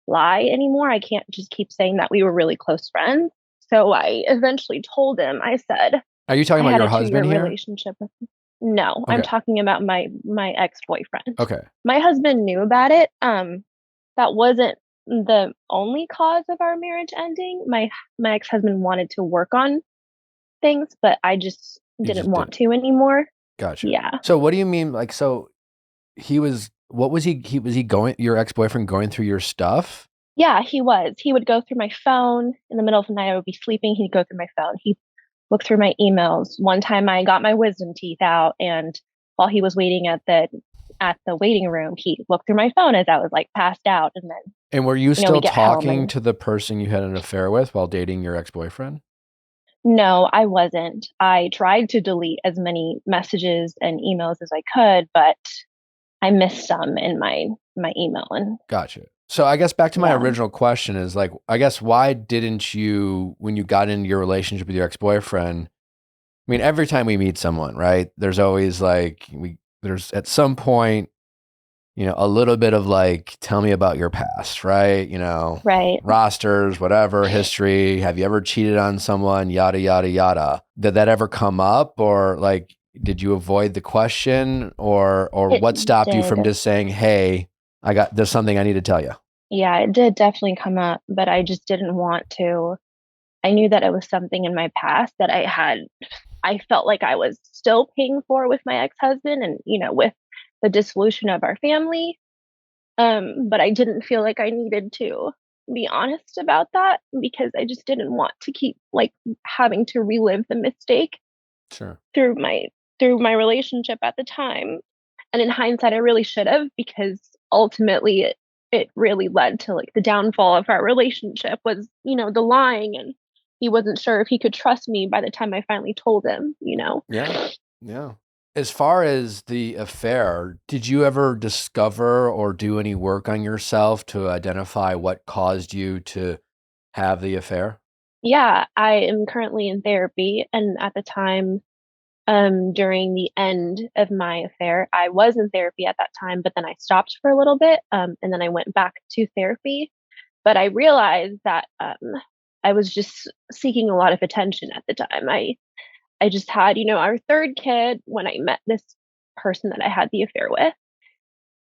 lie anymore. I can't just keep saying that we were really close friends. So I eventually told him, I said, Are you talking I about had your a 2 year husband here? relationship with him. No, I'm Okay. talking about my ex-boyfriend. Okay. My husband knew about it. That wasn't the only cause of our marriage ending. My ex-husband wanted to work on things, but I just You didn't just want didn't. to anymore. Gotcha. Yeah. So what do you mean? Like, so what was was he going, your ex-boyfriend going through your stuff? Yeah, he was. He would go through my phone in the middle of the night. I would be sleeping. He'd go through my phone. He'd look through my emails. One time I got my wisdom teeth out, and while he was waiting at the waiting room, he looked through my phone as I was like passed out. And then, And were you we still get home talking and to the person you had an affair with while dating your ex-boyfriend? no, I wasn't. I tried to delete as many messages and emails as I could, but I missed some in my email. And Gotcha. So I guess back to my yeah, original question is like, I guess why didn't you, when you got into your relationship with your ex-boyfriend, I mean, every time we meet someone, right, there's always like, there's at some point, a little bit of like, tell me about your past, right? right. Rosters, whatever, history. Have you ever cheated on someone? Yada, yada, yada. Did that ever come up, or like, did you avoid the question, or It what stopped you did. from just saying, hey, there's something I need to tell you? Yeah, it did definitely come up, but I just didn't want to. I knew that it was something in my past that I felt like I was still paying for with my ex-husband and, with the dissolution of our family. But I didn't feel like I needed to be honest about that because I just didn't want to keep like having to relive the mistake Sure. through my relationship at the time. And in hindsight, I really should have because ultimately it really led to like the downfall of our relationship was, the lying, and he wasn't sure if he could trust me by the time I finally told him. Yeah. Yeah. As far as the affair, did you ever discover or do any work on yourself to identify what caused you to have the affair? Yeah, I am currently in therapy, and at the time, during the end of my affair, I was in therapy at that time, but then I stopped for a little bit, and then I went back to therapy. But I realized that I was just seeking a lot of attention at the time. I just had, our third kid when I met this person that I had the affair with,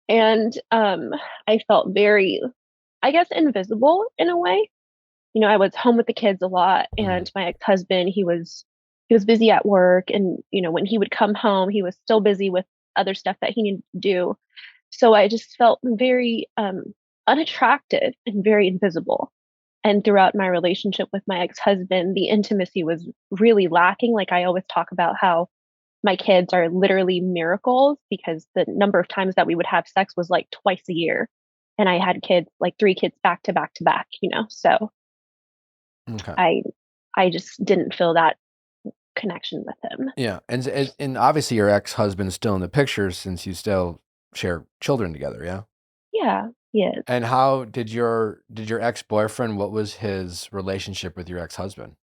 and I felt very, I guess, invisible in a way. I was home with the kids a lot, Mhm. and my ex-husband, he was busy at work, and when he would come home, he was still busy with other stuff that he needed to do. So I just felt very unattractive and very invisible. And throughout my relationship with my ex-husband, the intimacy was really lacking. Like I always talk about how my kids are literally miracles because the number of times that we would have sex was like twice a year. And I had kids, like 3 kids back to back to back. So Okay. I I just didn't feel that connection with him. Yeah. And obviously your ex-husband's still in the picture since you still share children together, yeah? Yeah, he is. And how did your ex-boyfriend, what was his relationship with your ex-husband?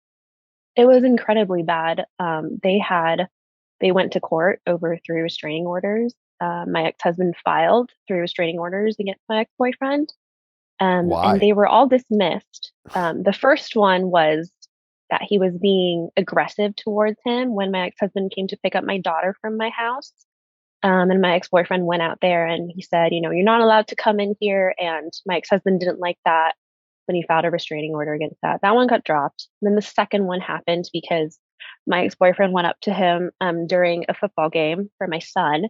It was incredibly bad. They went to court over 3 restraining orders. My ex-husband filed 3 restraining orders against my ex-boyfriend, and Why? they were all dismissed. The first one was that he was being aggressive towards him when my ex-husband came to pick up my daughter from my house. And my ex-boyfriend went out there and he said, you're not allowed to come in here. And my ex-husband didn't like that when he filed a restraining order against that. That one got dropped. And then the second one happened because my ex-boyfriend went up to him during a football game for my son,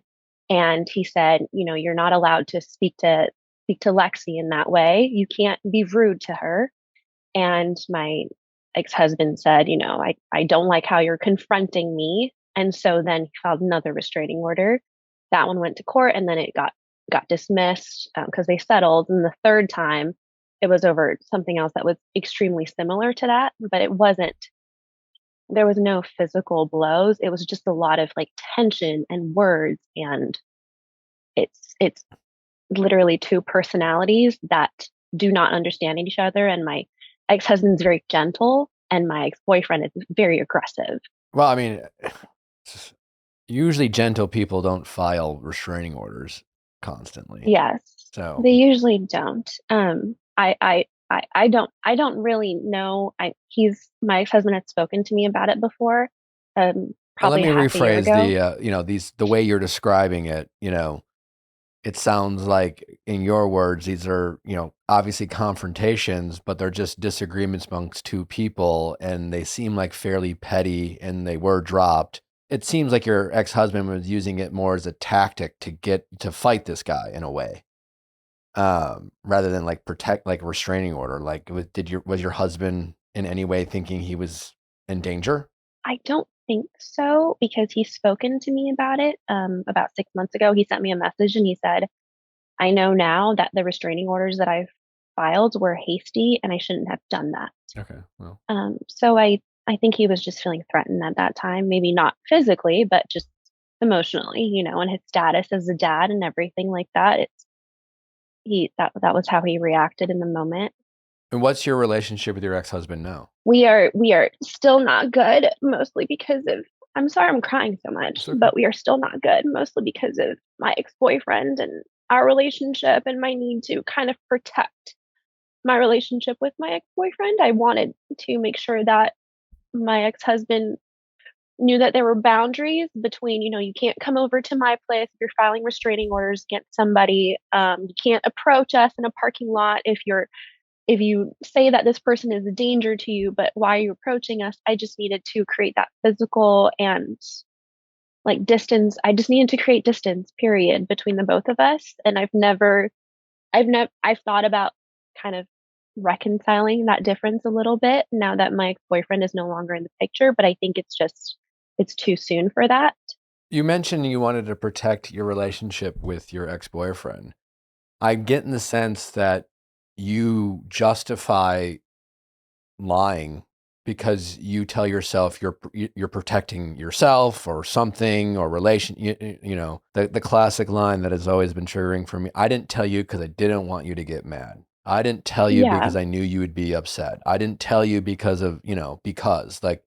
and he said, you're not allowed to speak to Lexi in that way. You can't be rude to her. And my ex-husband said, I don't like how you're confronting me. And so then he filed another restraining order. That one went to court and then it got got dismissed because they settled. And the third time, it was over something else that was extremely similar to that, but it wasn't. There was no physical blows. It was just a lot of like tension and words, and it's literally two personalities that do not understand each other. And my ex-husband's very gentle, and my ex-boyfriend is very aggressive. Well, I mean, usually gentle people don't file restraining orders constantly. Yes. So They usually don't. I don't really know. My ex-husband had spoken to me about it before. let Probably me half a year rephrase ago. the way you're describing it. It sounds like, in your words, these are, obviously confrontations, but they're just disagreements amongst two people, and they seem like fairly petty, and they were dropped. It seems like your ex-husband was using it more as a tactic to fight this guy in a way, rather than like protect, like restraining order. Like, was your husband in any way thinking he was in danger? I don't think so because he's spoken to me about it. About 6 months ago, he sent me a message and he said, "I know now that the restraining orders that I've filed were hasty and I shouldn't have done that." Okay, well, So I think he was just feeling threatened at that time, maybe not physically, but just emotionally, and his status as a dad and everything like that. That was how he reacted in the moment. and what's your relationship with your ex-husband now? We are still not good, mostly because of I'm sorry I'm crying so much, It's okay. but we are still not good, mostly because of my ex-boyfriend and our relationship and my need to kind of protect my relationship with my ex-boyfriend. I wanted to make sure that my ex-husband knew that there were boundaries between, you can't come over to my place if you're filing restraining orders against somebody. You can't approach us in a parking lot if you say that this person is a danger to you, but why are you approaching us? I just needed to create that physical and like distance. I just needed to create distance, period, between the both of us. And I've thought about kind of reconciling that difference a little bit now that my ex-boyfriend is no longer in the picture, but I think it's too soon for that. You mentioned you wanted to protect your relationship with your ex-boyfriend. I get in the sense that you justify lying because you tell yourself you're protecting yourself or something, or the classic line that has always been triggering for me. I didn't tell you because I didn't want you to get mad. I didn't tell you Yeah. because I knew you would be upset. I didn't tell you because of, because like,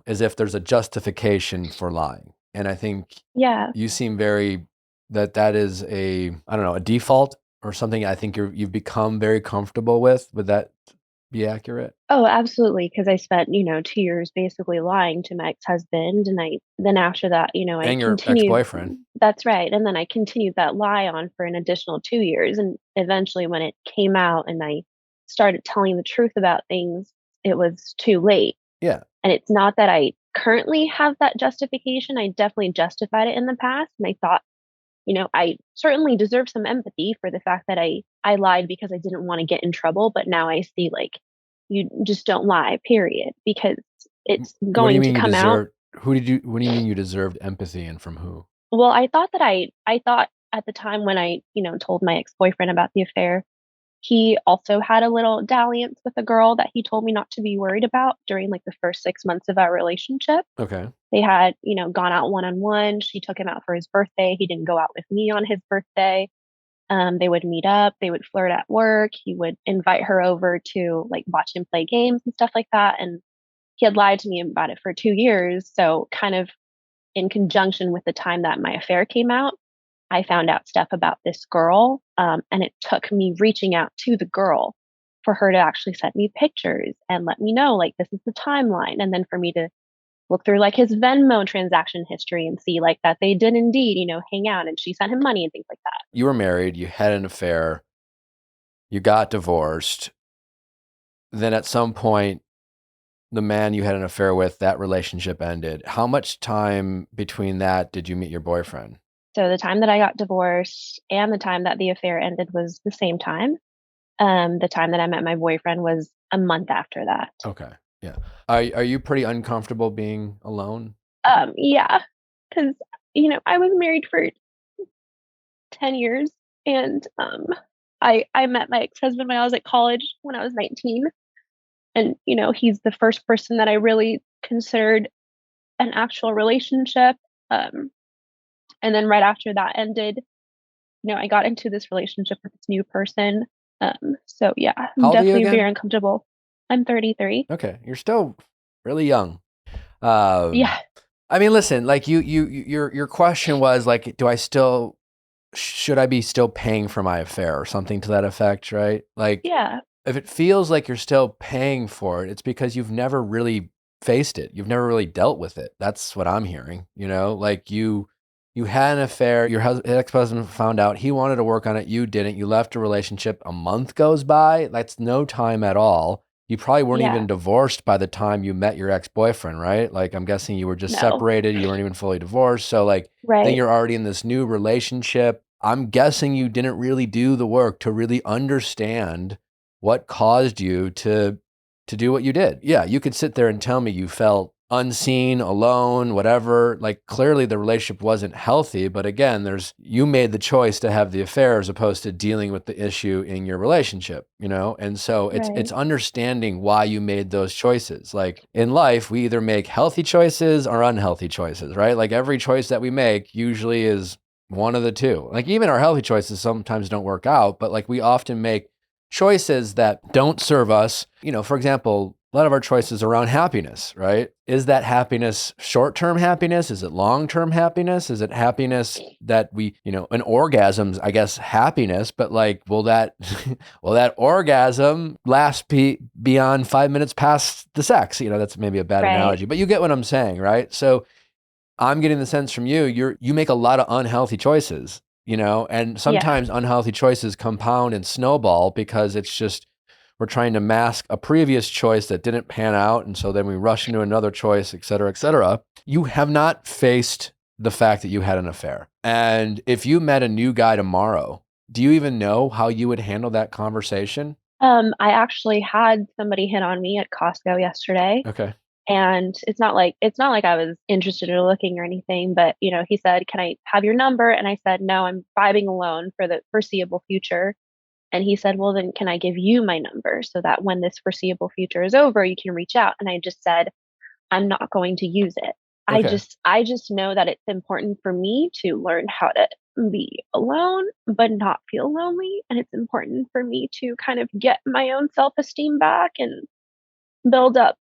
as if there's a justification for lying. And I think Yeah. you seem that is I don't know, a default or something I think you've become very comfortable with. Would that be accurate? Oh, absolutely. Because I spent, 2 years basically lying to my ex-husband, and then after that, I And your continued. ex-boyfriend. That's right, and then I continued that lie on for an additional 2 years, and eventually, when it came out, and I started telling the truth about things, it was too late. Yeah. And it's not that I currently have that justification. I definitely justified it in the past, and I thought, I certainly deserve some empathy for the fact that I lied because I didn't want to get in trouble, but now I see, like, you just don't lie, period, because it's What do you going to mean you come out. deserved? What do you mean you deserved empathy, and from who? Well, I thought at the time when I, told my ex-boyfriend about the affair, he also had a little dalliance with a girl that he told me not to be worried about during like the first 6 months of our relationship. Okay. They had, gone out one on one. She took him out for his birthday. He didn't go out with me on his birthday. They would meet up. They would flirt at work. He would invite her over to like watch him play games and stuff like that. And he had lied to me about it for 2 years. So, kind of in conjunction with the time that my affair came out, I found out stuff about this girl. And it took me reaching out to the girl for her to actually send me pictures and let me know, like, this is the timeline. And then for me to look through like his Venmo transaction history and see like that they did indeed, hang out, and she sent him money and things like that. You were married, you had an affair, you got divorced. Then at some point, the man you had an affair with, that relationship ended. How much time between that did you meet your boyfriend? So the time that I got divorced and the time that the affair ended was the same time. The time that I met my boyfriend was a month after that. Okay. Yeah. Are you pretty uncomfortable being alone? Yeah, because I was married for 10 years. And I met my ex-husband when I was at college when I was 19. And, he's the first person that I really considered an actual relationship. Um, and then right after that ended, I got into this relationship with this new person. So yeah, I'm How old are you definitely again? very uncomfortable. I'm 33. Okay, you're still really young. Um, Yeah. I mean, listen, like your question was like, should I be still paying for my affair or something to that effect, right? Like, Yeah. if it feels like you're still paying for it, it's because you've never really faced it. You've never really dealt with it. That's what I'm hearing, like you had an affair, your ex-husband found out, he wanted to work on it, you didn't, you left a relationship, a month goes by, that's no time at all. You probably weren't Yeah. even divorced by the time you met your ex-boyfriend, right? Like, I'm guessing you were just No. separated, you weren't even fully divorced. So like, then Right. you're already in this new relationship. I'm guessing you didn't really do the work to really understand what caused you to do what you did. Yeah, you could sit there and tell me you felt unseen, alone, whatever. Like, clearly the relationship wasn't healthy, but again, you made the choice to have the affair as opposed to dealing with the issue in your relationship, And so it's Right. understanding why you made those choices. Like, in life, we either make healthy choices or unhealthy choices, right? Like, every choice that we make usually is one of the two. Like, even our healthy choices sometimes don't work out, but like, we often make choices that don't serve us. For example, a lot of our choices around happiness, right? Is that happiness short-term happiness? Is it long-term happiness? Is it happiness that an orgasm's, I guess, happiness, but like, will that orgasm last beyond 5 minutes past the sex? That's maybe a bad Right. analogy, but you get what I'm saying, right? So I'm getting the sense from you make a lot of unhealthy choices, and Yeah. sometimes unhealthy choices compound and snowball because it's just we're trying to mask a previous choice that didn't pan out. And so then we rush into another choice, et cetera, et cetera. You have not faced the fact that you had an affair. And if you met a new guy tomorrow, do you even know how you would handle that conversation? I actually had somebody hit on me at Costco yesterday. Okay. And it's not like I was interested or looking or anything, but he said, "Can I have your number?" And I said, "No, I'm vibing alone for the foreseeable future." And he said, "Well, then can I give you my number so that when this foreseeable future is over, you can reach out?" And I just said, "I'm not going to use it." I Okay. just I just know that it's important for me to learn how to be alone but not feel lonely, and it's important for me to kind of get my own self-esteem back and build up,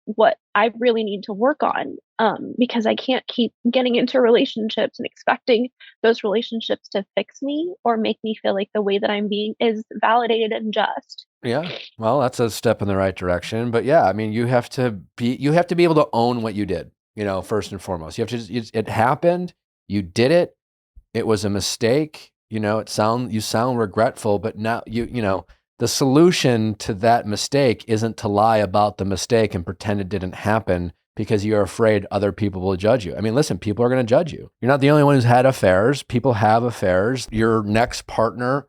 what I really need to work on, because I can't keep getting into relationships and expecting those relationships to fix me or make me feel like the way that I'm being is validated and just. Yeah. Well, that's a step in the right direction. But yeah, I mean, you have to be able to own what you did, first and foremost. You have to it happened, you did it, it was a mistake, you sound regretful, but now the solution to that mistake isn't to lie about the mistake and pretend it didn't happen because you're afraid other people will judge you. I mean, listen, people are going to judge you. You're not the only one who's had affairs. People have affairs. Your next partner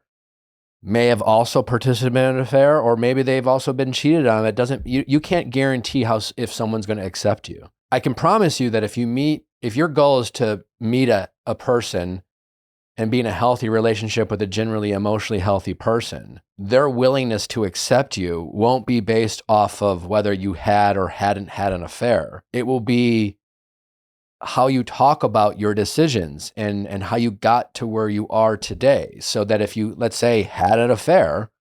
may have also participated in an affair, or maybe they've also been cheated on. It doesn't, you can't guarantee if someone's going to accept you. I can promise you that if your goal is to meet a person and be in a healthy relationship with a generally emotionally healthy person, their willingness to accept you won't be based off of whether you had or hadn't had an affair. It will be how you talk about your decisions and how you got to where you are today. So that if you, let's say, had an affair,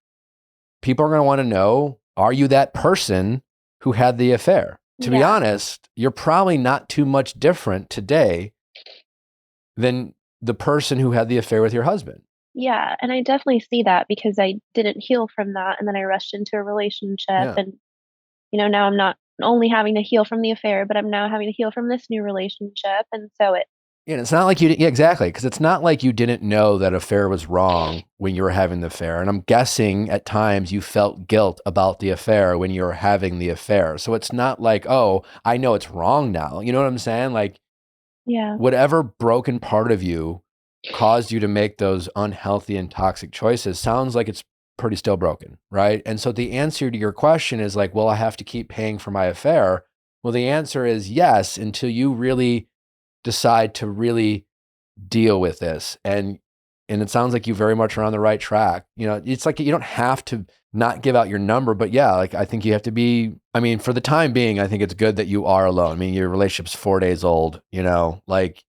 people are going to want to know, are you that person who had the affair? To be Yeah. honest, you're probably not too much different today than the person who had the affair with your husband. Yeah, and I definitely see that because I didn't heal from that, and then I rushed into a relationship, Yeah. and now I'm not only having to heal from the affair, but I'm now having to heal from this new relationship, and so Yeah, it's not like yeah, exactly, because it's not like you didn't know that affair was wrong when you were having the affair. And I'm guessing at times you felt guilt about the affair when you were having the affair. So it's not like, oh, I know it's wrong now. You know what I'm saying? Like, yeah. whatever broken part of you caused you to make those unhealthy and toxic choices sounds like it's pretty still broken, right? And so the answer to your question is like, well, I have to keep paying for my affair. Well, the answer is yes, until you really decide to really deal with this. And it sounds like you very much are on the right track. You know, it's like you don't have to not give out your number, but yeah, like I think you have to be, I mean, for the time being, I think it's good that you are alone. I mean, your relationship's 4 days old, you know, like,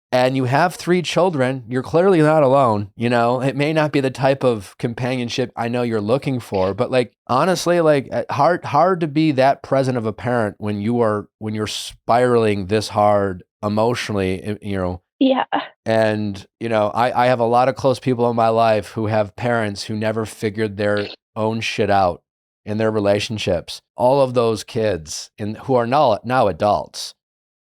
and you have 3 children. You're clearly not alone. You know, it may not be the type of companionship I know you're looking for, but like, honestly, like hard to be that present of a parent when you're spiraling this hard emotionally, you know. Yeah. And, you know, I have a lot of close people in my life who have parents who never figured their own shit out in their relationships. All of those kids who are now adults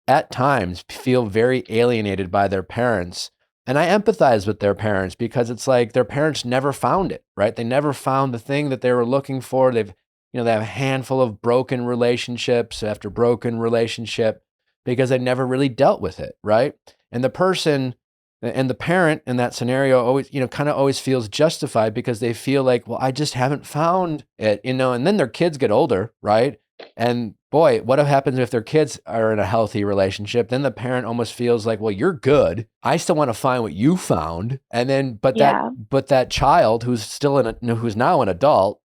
at times feel very alienated by their parents. And I empathize with their parents because it's like their parents never found it, right? They never found the thing that they were looking for. They have a handful of broken relationships after broken relationship because they never really dealt with it, right? And the parent in that scenario always, kind of always feels justified because they feel like, well, I just haven't found it, and then their kids get older, right? And boy, what happens if their kids are in a healthy relationship? Then the parent almost feels like, well, you're good. I still want to find what you found. And then, but that child who's who's now an adult,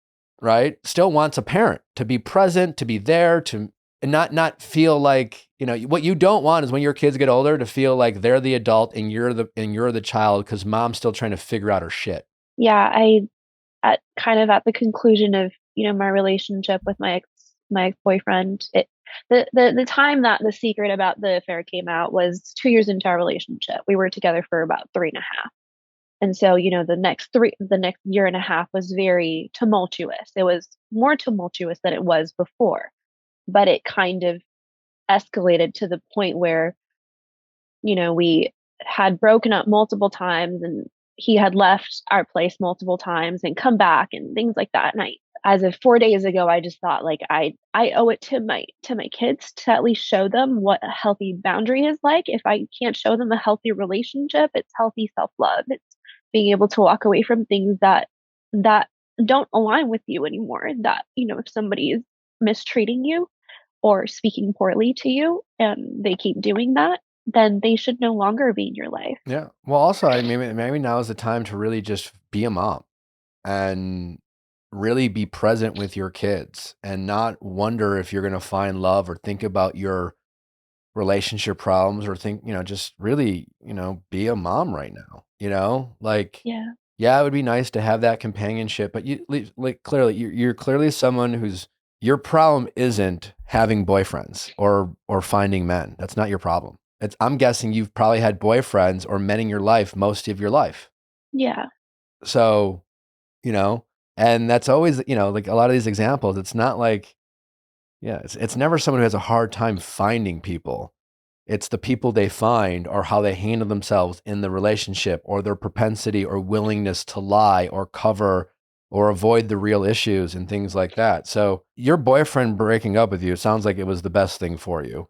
right, still wants a parent to be present, to be there, to and not feel like, what you don't want is when your kids get older to feel like they're the adult and you're the child because mom's still trying to figure out her shit. Yeah, at the conclusion of, my relationship with my ex-boyfriend, the time that the secret about the affair came out was 2 years into our relationship. We were together for about 3.5. And so, the next year and a half was very tumultuous. It was more tumultuous than it was before, but it kind of escalated to the point where, we had broken up multiple times and he had left our place multiple times and come back and things like that. And as of 4 days ago, I just thought like I owe it to my kids to at least show them what a healthy boundary is like. If I can't show them a healthy relationship, it's healthy self-love. It's being able to walk away from things that don't align with you anymore. That, if somebody is mistreating you or speaking poorly to you and they keep doing that, then they should no longer be in your life. Yeah. Well, also, I mean, maybe now is the time to really just be a mom and really be present with your kids and not wonder if you're going to find love or think about your relationship problems or think, just really, be a mom right now, like, yeah, it would be nice to have that companionship, but clearly you're clearly someone your problem isn't having boyfriends or finding men. That's not your problem. I'm guessing you've probably had boyfriends or men in your life most of your life. Yeah. So, and that's always, like a lot of these examples, it's not like, yeah, it's never someone who has a hard time finding people. It's the people they find or how they handle themselves in the relationship or their propensity or willingness to lie or cover or avoid the real issues and things like that. So your boyfriend breaking up with you sounds like it was the best thing for you.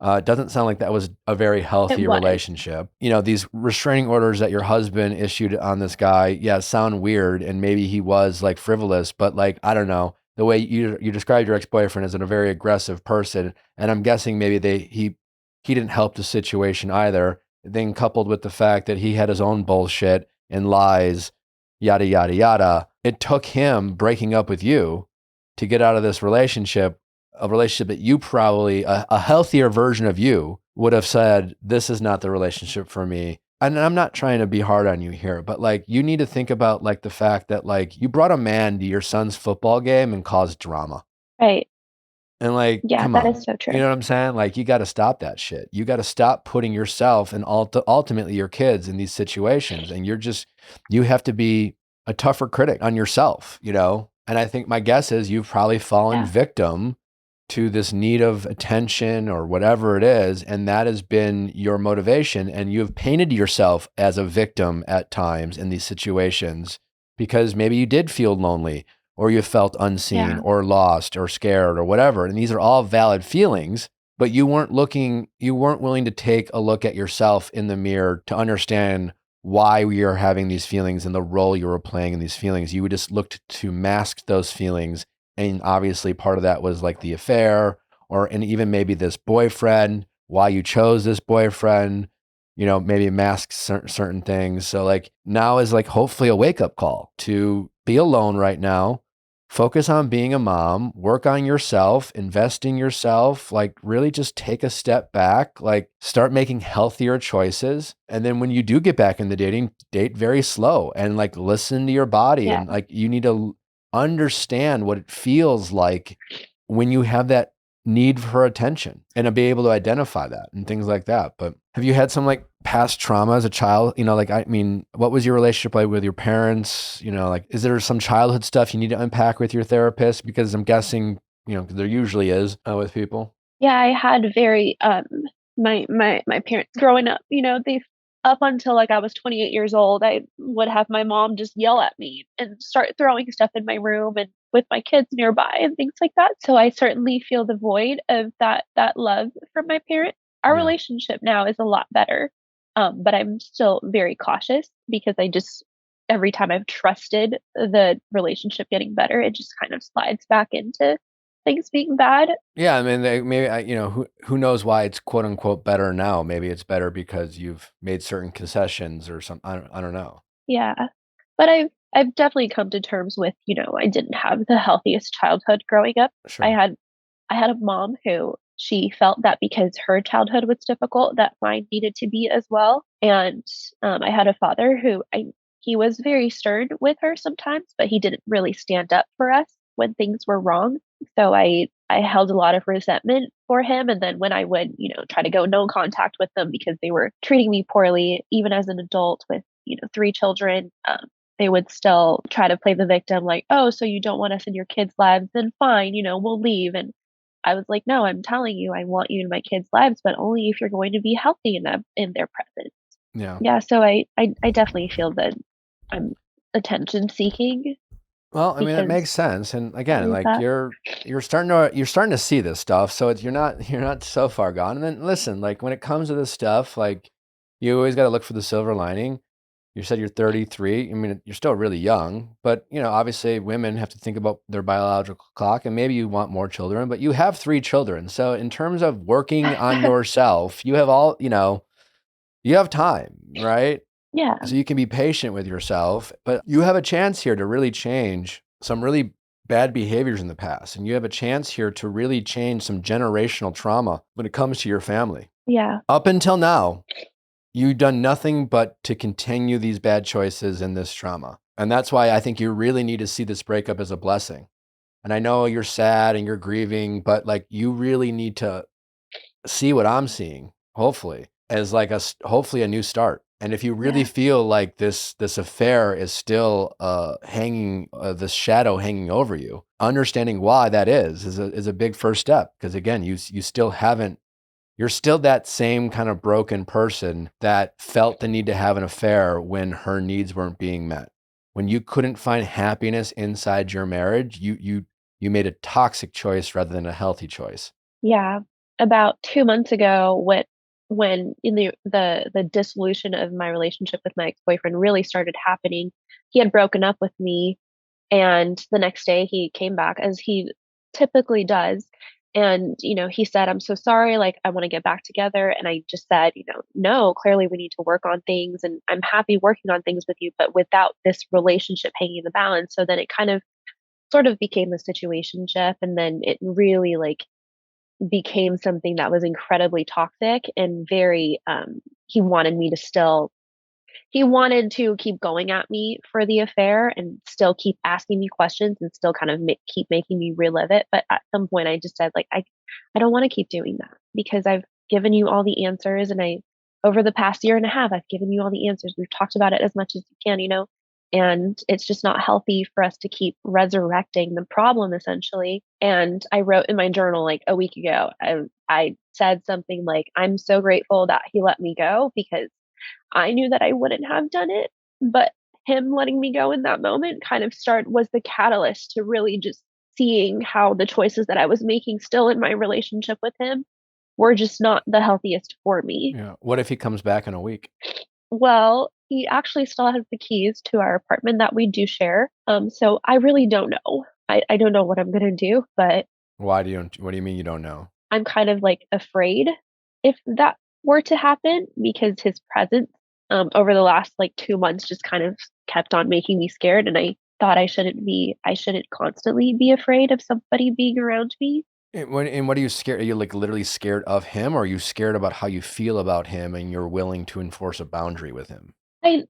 It doesn't sound like that was a very healthy relationship. These restraining orders that your husband issued on this guy, yeah, sound weird. And maybe he was like frivolous, but like, I don't know, the way you described your ex-boyfriend as a very aggressive person. And I'm guessing maybe he didn't help the situation either. Then coupled with the fact that he had his own bullshit and lies, yada, yada, yada. It took him breaking up with you to get out of this relationship, a relationship that you probably, a healthier version of you would have said, this is not the relationship for me. And I'm not trying to be hard on you here, but like, you need to think about like the fact that like you brought a man to your son's football game and caused drama. Right. And like, yeah, come that on. is so true. You know what I'm saying? Like, you got to stop that shit. You got to stop putting yourself and ultimately your kids in these situations. And you have to be a tougher critic on yourself, And I think my guess is you've probably fallen victim to this need of attention or whatever it is. And that has been your motivation. And you've painted yourself as a victim at times in these situations because maybe you did feel lonely or you felt unseen or lost or scared or whatever. And these are all valid feelings, but you weren't willing to take a look at yourself in the mirror to understand why we are having these feelings and the role you were playing in these feelings. You just looked to mask those feelings. And obviously part of that was like the affair and even maybe this boyfriend, why you chose this boyfriend. maybe mask certain things. So like now is like hopefully a wake up call to be alone right now, focus on being a mom, work on yourself, invest in yourself, like really just take a step back, like start making healthier choices. And then when you do get back in the dating, date very slow and like listen to your body. Yeah. And like you need to understand what it feels like when you have that need for attention and to be able to identify that and things like that. But have you had some like past trauma as a child? Like, I mean, what was your relationship like with your parents? Like, is there some childhood stuff you need to unpack with your therapist? Because I'm guessing, there usually is with people. Yeah, I had very my parents growing up, they up until like I was 28 years old, I would have my mom just yell at me and start throwing stuff in my room and with my kids nearby and things like that. So I certainly feel the void of that love from my parents. Our Yeah. relationship now is a lot better. But I'm still very cautious because every time I've trusted the relationship getting better, it just kind of slides back into things being bad. Yeah, I mean, maybe who knows why it's quote unquote better now? Maybe it's better because you've made certain concessions or something. I don't know. Yeah. But I've definitely come to terms with, I didn't have the healthiest childhood growing up. Sure. I had a mom who she felt that because her childhood was difficult, that mine needed to be as well. And I had a father he was very stern with her sometimes, but he didn't really stand up for us when things were wrong. So I held a lot of resentment for him. And then when I would, try to go no contact with them because they were treating me poorly, even as an adult with, 3 children, they would still try to play the victim like, oh, so you don't want us in your kids' lives, then fine, we'll leave. And I was like, no, I'm telling you, I want you in my kids' lives, but only if you're going to be healthy in their presence. Yeah. Yeah. So I definitely feel that I'm attention seeking. Well, I mean, it Because makes sense. And again, like that. you're starting to see this stuff. So you're not so far gone. And then listen, like when it comes to this stuff, like you always got to look for the silver lining. You said you're 33. I mean, you're still really young, but obviously women have to think about their biological clock and maybe you want more children, but you have 3 children. So in terms of working on yourself, you have you have time, right? Yeah. So you can be patient with yourself, but you have a chance here to really change some really bad behaviors in the past. And you have a chance here to really change some generational trauma when it comes to your family. Yeah. Up until now, you've done nothing but to continue these bad choices and this trauma. And that's why I think you really need to see this breakup as a blessing. And I know you're sad and you're grieving, but like you really need to see what I'm seeing, hopefully, as like hopefully a new start. And if you really feel like this affair is still hanging, this shadow hanging over you, understanding why that is a big first step. Because again, you still haven't. You're still that same kind of broken person that felt the need to have an affair when her needs weren't being met. When you couldn't find happiness inside your marriage, you made a toxic choice rather than a healthy choice. Yeah. About 2 months ago, when in the dissolution of my relationship with my ex-boyfriend really started happening, he had broken up with me, and the next day he came back as he typically does. And, he said, I'm so sorry, like I want to get back together. And I just said, no, clearly we need to work on things and I'm happy working on things with you, but without this relationship hanging in the balance. So then it kind of sort of became a situationship, and then it really like became something that was incredibly toxic and very he wanted me to still he wanted to keep going at me for the affair and still keep asking me questions and still kind of keep making me relive it. But at some point I just said like I don't want to keep doing that because I've given you all the answers, and I over the past year and a half I've given you all the answers. We've talked about it as much as you can, and it's just not healthy for us to keep resurrecting the problem essentially. And I wrote in my journal like a week ago, I said something like, I'm so grateful that he let me go because I knew that I wouldn't have done it, but him letting me go in that moment kind of was the catalyst to really just seeing how the choices that I was making still in my relationship with him were just not the healthiest for me. Yeah. What if he comes back in a week? Well, he actually still has the keys to our apartment that we do share. So I really don't know. I don't know what I'm gonna do, but What do you mean you don't know? I'm kind of like afraid if that were to happen because his presence over the last like 2 months just kind of kept on making me scared. And I thought I shouldn't constantly be afraid of somebody being around me. And what are you scared? Are you like literally scared of him, or are you scared about how you feel about him and you're willing to enforce a boundary with him? I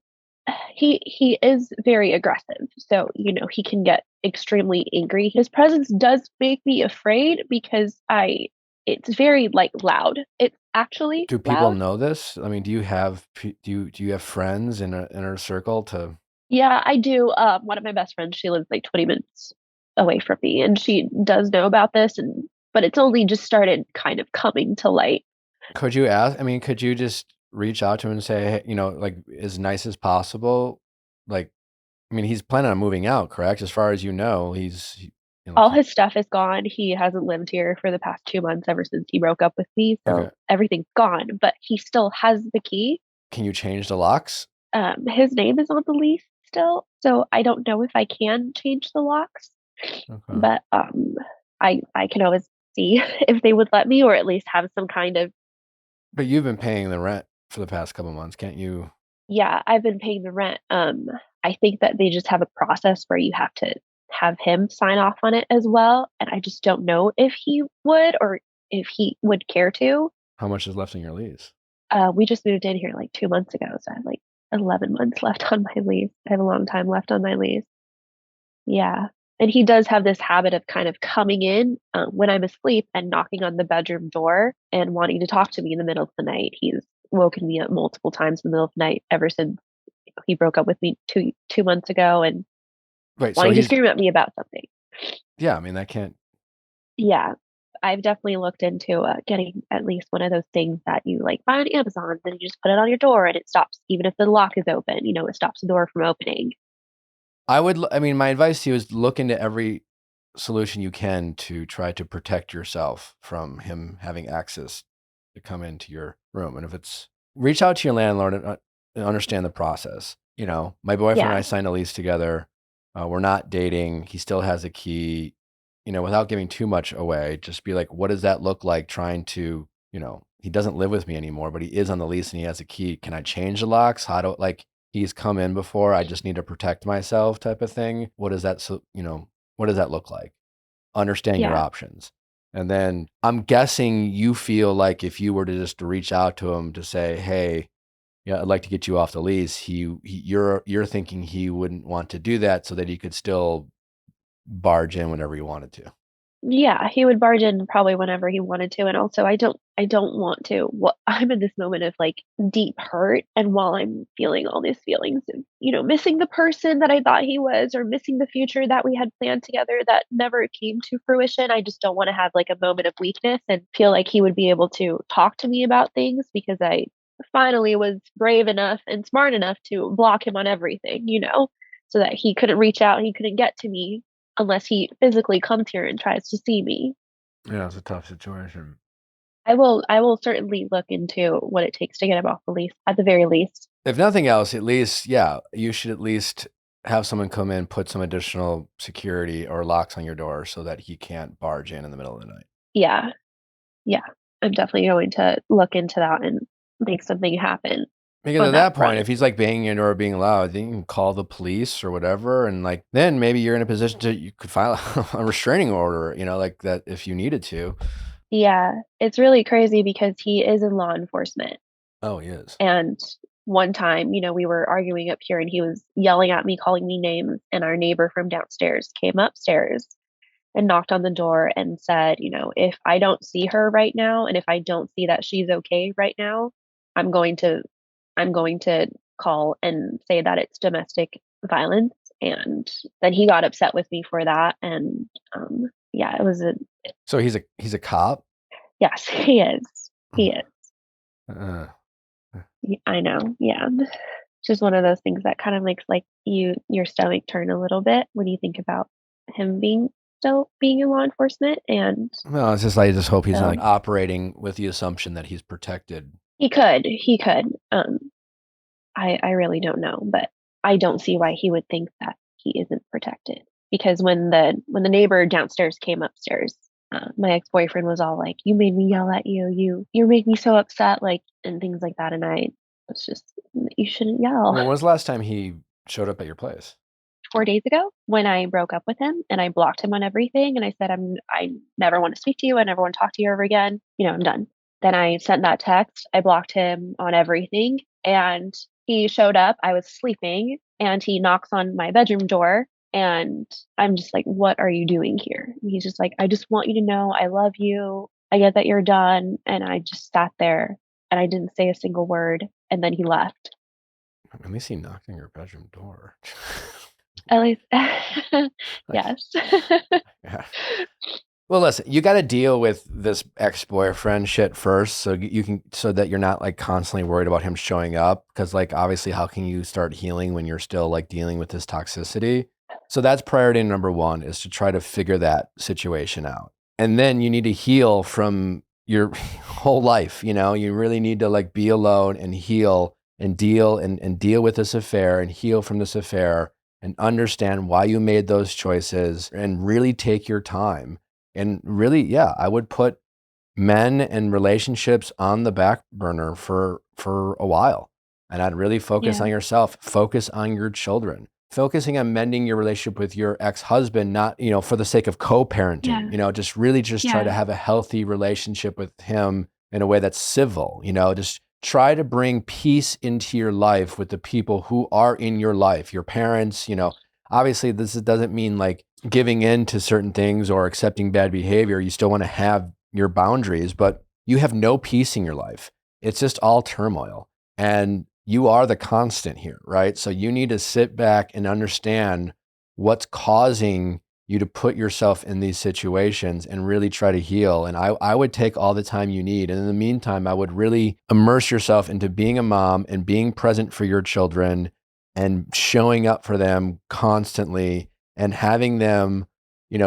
he is very aggressive. So, he can get extremely angry. His presence does make me afraid because I it's very like loud. It's actually Do people loud. know this? I mean, do you have friends in a inner circle to? Yeah, I do. One of my best friends, she lives like 20 minutes away from me, and she does know about this, and but it's only just started kind of coming to light. Could you ask? I mean, could you just reach out to him and say, hey, like as nice as possible? Like, I mean, he's planning on moving out, correct? As far as you know, like All his stuff is gone. He hasn't lived here for the past 2 months ever since he broke up with me, okay. so everything's gone. But he still has the key. Can you change the locks? His name is on the lease still, so I don't know if I can change the locks. Okay. But I can always see if they would let me, or at least have some kind of. But you've been paying the rent for the past couple months, can't you? Yeah, I've been paying the rent. I think that they just have a process where you have to have him sign off on it as well, and I just don't know if he would or if he would care to. How much is left in your lease? We just moved in here like 2 months ago, so I have like 11 months left on my lease. I have a long time left on my lease. Yeah. And he does have this habit of kind of coming in when I'm asleep and knocking on the bedroom door and wanting to talk to me in the middle of the night. He's woken me up multiple times in the middle of the night ever since he broke up with me two months ago and Right. So wanting to he's, scream at me about something. yeah, I mean, that can't, Yeah. I've definitely looked into getting at least one of those things that you like buy on Amazon, then you just put it on your door and it stops, even if the lock is open, it stops the door from opening. I mean, my advice to you is look into every solution you can to try to protect yourself from him having access to come into your room. And if it's reach out to your landlord and understand the process. My boyfriend and Yeah. I signed a lease together. We're not dating. He still has a key. Without giving too much away, just be like, what does that look like? Trying to, he doesn't live with me anymore, but he is on the lease and he has a key. Can I change the locks? How do like he's come in before? I just need to protect myself, type of thing. What does that what does that look like? Understand your Yeah. options. And then I'm guessing you feel like if you were to just reach out to him to say, hey, yeah, I'd like to get you off the lease. You're thinking he wouldn't want to do that so that he could still barge in whenever he wanted to. Yeah, he would barge in probably whenever he wanted to, and also I don't want to. What I'm in this moment of like deep hurt, and while I'm feeling all these feelings of, missing the person that I thought he was, or missing the future that we had planned together that never came to fruition, I just don't want to have like a moment of weakness and feel like he would be able to talk to me about things because I finally was brave enough and smart enough to block him on everything, so that he couldn't reach out, he couldn't get to me unless he physically comes here and tries to see me. Yeah, it's a tough situation. I will certainly look into what it takes to get him off the lease at the very least. If nothing else, at least, yeah, you should at least have someone come in, put some additional security or locks on your door so that he can't barge in the middle of the night. Yeah. Yeah. I'm definitely going to look into that and make something happen Because on at that that point, front. if he's like banging your door or being loud, then you can call the police or whatever. And like, then maybe you're in a position you could file a restraining order, like that if you needed to. Yeah. It's really crazy because he is in law enforcement. Oh, he is. And one time, we were arguing up here and he was yelling at me, calling me names. And our neighbor from downstairs came upstairs and knocked on the door and said, if I don't see her right now and if I don't see that she's okay right now, I'm going to I'm going to call and say that it's domestic violence. And then he got upset with me for that. And yeah, it was a So he's a cop? yes, he is. He is. Uh, I know. Yeah. It's just one of those things that kind of makes like your stomach turn a little bit when you think about him being in law enforcement. And well, it's just like I just hope he's not like so operating with the assumption that he's protected. he could. I really don't know, but I don't see why he would think that he isn't protected. Because when the neighbor downstairs came upstairs, my ex-boyfriend was all like, "You made me yell at you. You make me so upset," like, and things like that. And I was just, you shouldn't yell. When was the last time he showed up at your place? 4 days ago when I broke up with him and I blocked him on everything and I said, I never want to speak to you. I never want to talk to you ever again. I'm done. Then I sent that text. I blocked him on everything and he showed up. I was sleeping and he knocks on my bedroom door and I'm just like, what are you doing here? And he's just like, I just want you to know I love you. I get that you're done. And I just sat there and I didn't say a single word. And then he left. At least he knocked on your bedroom door. At least, yes. Yeah. Well, listen, you got to deal with this ex-boyfriend shit first, so that you're not like constantly worried about him showing up. Because like obviously, how can you start healing when you're still like dealing with this toxicity? So that's priority number one, is to try to figure that situation out, and then you need to heal from your whole life. You really need to like be alone and heal and deal with this affair and heal from this affair and understand why you made those choices and really take your time. And really, yeah, I would put men and relationships on the back burner for a while. And I'd really focus Yeah. on yourself, focus on your children, focusing on mending your relationship with your ex-husband, not, for the sake of co-parenting, just really try to have a healthy relationship with him in a way that's civil, just try to bring peace into your life with the people who are in your life, your parents, obviously doesn't mean like giving in to certain things or accepting bad behavior. You still want to have your boundaries, but you have no peace in your life. It's just all turmoil. And you are the constant here, right? So you need to sit back and understand what's causing you to put yourself in these situations and really try to heal. And I would take all the time you need. And in the meantime, I would really immerse yourself into being a mom and being present for your children and showing up for them constantly and having them,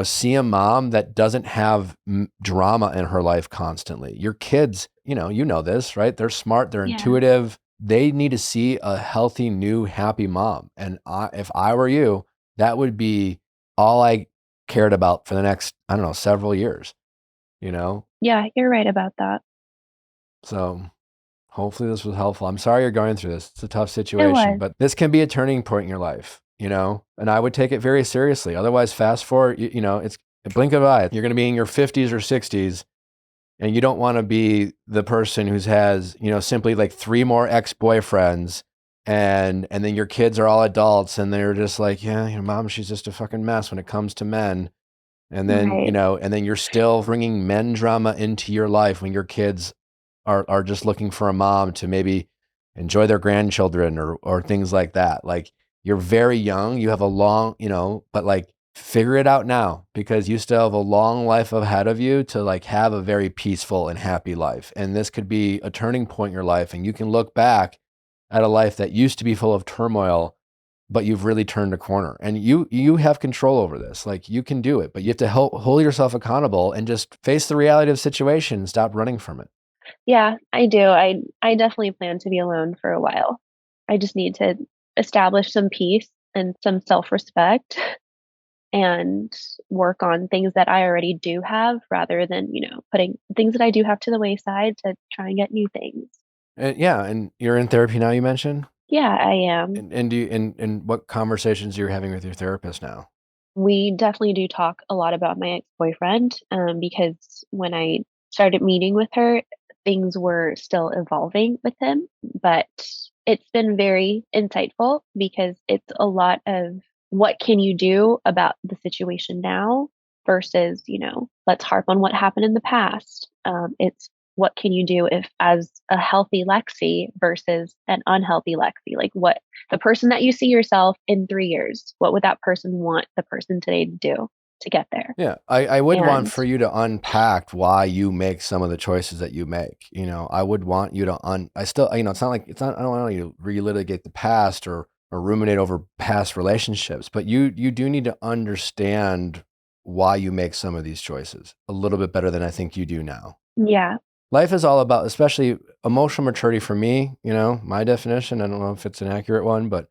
see a mom that doesn't have drama in her life constantly. Your kids, you know this, right? They're smart, they're intuitive. They need to see a healthy, new, happy mom. And if I were you, that would be all I cared about for the next, I don't know, several years, Yeah, you're right about that. So hopefully this was helpful. I'm sorry you're going through this. It's a tough It situation, was. but this can be a turning point in your life, and I would take it very seriously. Otherwise, fast forward, it's a blink of an eye. You're going to be in your 50s or 60s, and you don't want to be the person who has, simply like 3 more ex-boyfriends, and then your kids are all adults, and they're just like, yeah, mom, she's just a fucking mess when it comes to men. And then, Right. and then you're still bringing men drama into your life when your kids are just looking for a mom to maybe enjoy their grandchildren or things like that. Like, you're very young, you have a long, but like figure it out now, because you still have a long life ahead of you to like have a very peaceful and happy life. And this could be a turning point in your life, and you can look back at a life that used to be full of turmoil, but you've really turned a corner, and you have control over this. Like, you can do it, but you have to hold yourself accountable and just face the reality of the situation and stop running from it. Yeah, I do. I definitely plan to be alone for a while. I just need to establish some peace and some self-respect and work on things that I already do have rather than, putting things that I do have to the wayside to try and get new things. And you're in therapy now, you mentioned? Yeah, I am. And do you, and what conversations you're having with your therapist now? We definitely do talk a lot about my ex-boyfriend, because when I started meeting with her, things were still evolving with him, but it's been very insightful because it's a lot of what can you do about the situation now versus, let's harp on what happened in the past. It's what can you do if as a healthy Lexi versus an unhealthy Lexi? Like, what the person that you see yourself in 3 years, what would that person want the person today to do to get there? Yeah, I would want And for you to unpack why you make some of the choices that you make. I would want you to I still, it's not like, I don't want you to relitigate the past or ruminate over past relationships, but you do need to understand why you make some of these choices a little bit better than I think you do now. yeah, Life is all about, especially emotional maturity for me, my definition. I don't know if it's an accurate one, but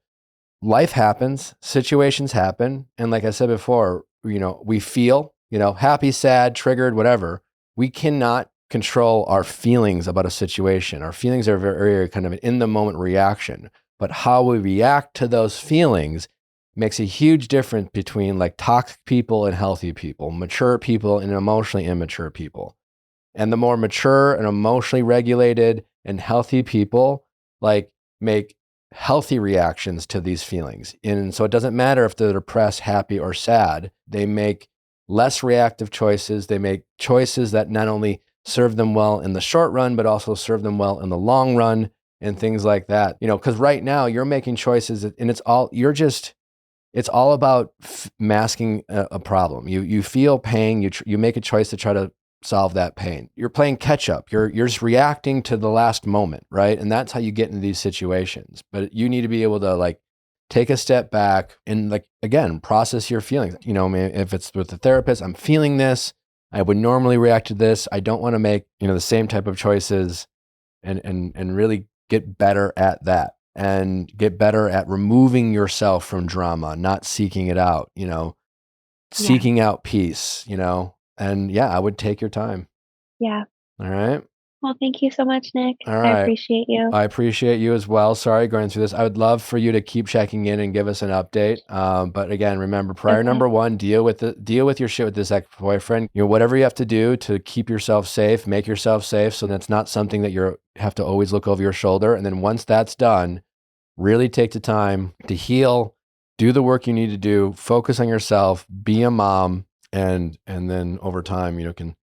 life happens, situations happen. And like I said before, we feel, happy, sad, triggered, whatever. We cannot control our feelings about a situation. Our feelings are very, very kind of an in the moment reaction, but how we react to those feelings makes a huge difference between like toxic people and healthy people, mature people and emotionally immature people. And the more mature and emotionally regulated and healthy people like make healthy reactions to these feelings. And so it doesn't matter if they're depressed, happy, or sad. They make less reactive choices. They make choices that not only serve them well in the short run, but also serve them well in the long run and things like that. Because right now you're making choices and it's all about masking a problem. You feel pain. You make a choice to try to solve that pain. You're playing catch up. You're just reacting to the last moment, right? And that's how you get into these situations. But you need to be able to like take a step back and like, again, process your feelings. If it's with a therapist, I'm feeling this. I would normally react to this. I don't want to make, the same type of choices and really get better at that and get better at removing yourself from drama, not seeking it out, seeking out peace, and yeah, I would take your time. Yeah. All right. Well, thank you so much, Nick. All right. I appreciate you. I appreciate you as well. Sorry going through this. I would love for you to keep checking in and give us an update. But again, remember, prior number one, deal with your shit with this ex-boyfriend. Whatever you have to do to keep yourself safe, make yourself safe, so that's not something that you have to always look over your shoulder. And then once that's done, really take the time to heal, do the work you need to do, focus on yourself, be a mom, and then over time, you can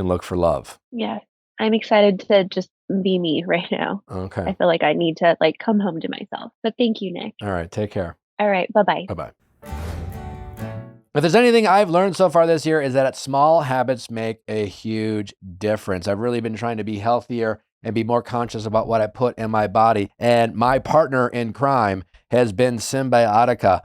look for love. Yeah. I'm excited to just be me right now. Okay. I feel like I need to like come home to myself. But thank you, Nick. All right. Take care. All right. Bye-bye. Bye-bye. If there's anything I've learned so far this year is that small habits make a huge difference. I've really been trying to be healthier and be more conscious about what I put in my body. And my partner in crime has been Symbiotica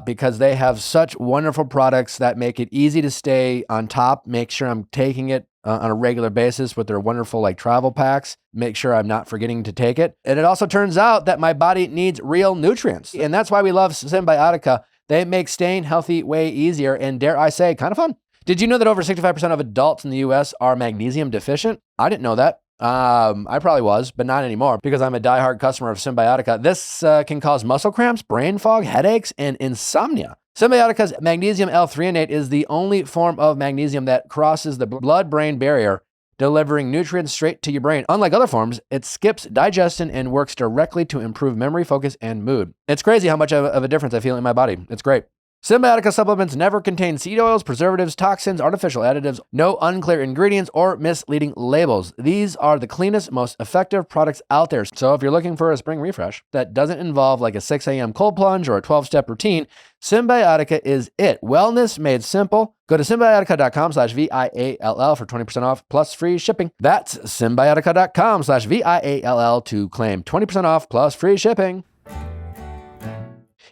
because they have such wonderful products that make it easy to stay on top, make sure I'm taking it on a regular basis with their wonderful like travel packs, make sure I'm not forgetting to take it. And it also turns out that my body needs real nutrients. And that's why we love Symbiotica. They make staying healthy way easier and, dare I say, kind of fun. Did you know that over 65% of adults in the US are magnesium deficient? I didn't know that. I probably was, but not anymore because I'm a diehard customer of Symbiotica. This can cause muscle cramps, brain fog, headaches, and insomnia. Symbiotica's magnesium L-threonate is the only form of magnesium that crosses the blood-brain barrier, delivering nutrients straight to your brain. Unlike other forms, it skips digestion and works directly to improve memory, focus, and mood. It's crazy how much of a difference I feel in my body. It's great. Symbiotica supplements never contain seed oils, preservatives, toxins, artificial additives, no unclear ingredients, or misleading labels. These are the cleanest, most effective products out there. So if you're looking for a spring refresh that doesn't involve like a 6 a.m. cold plunge or a 12-step routine, Symbiotica is it. Wellness made simple. Go to symbiotica.com/VIALL for 20% off plus free shipping. That's symbiotica.com/VIALL to claim 20% off plus free shipping.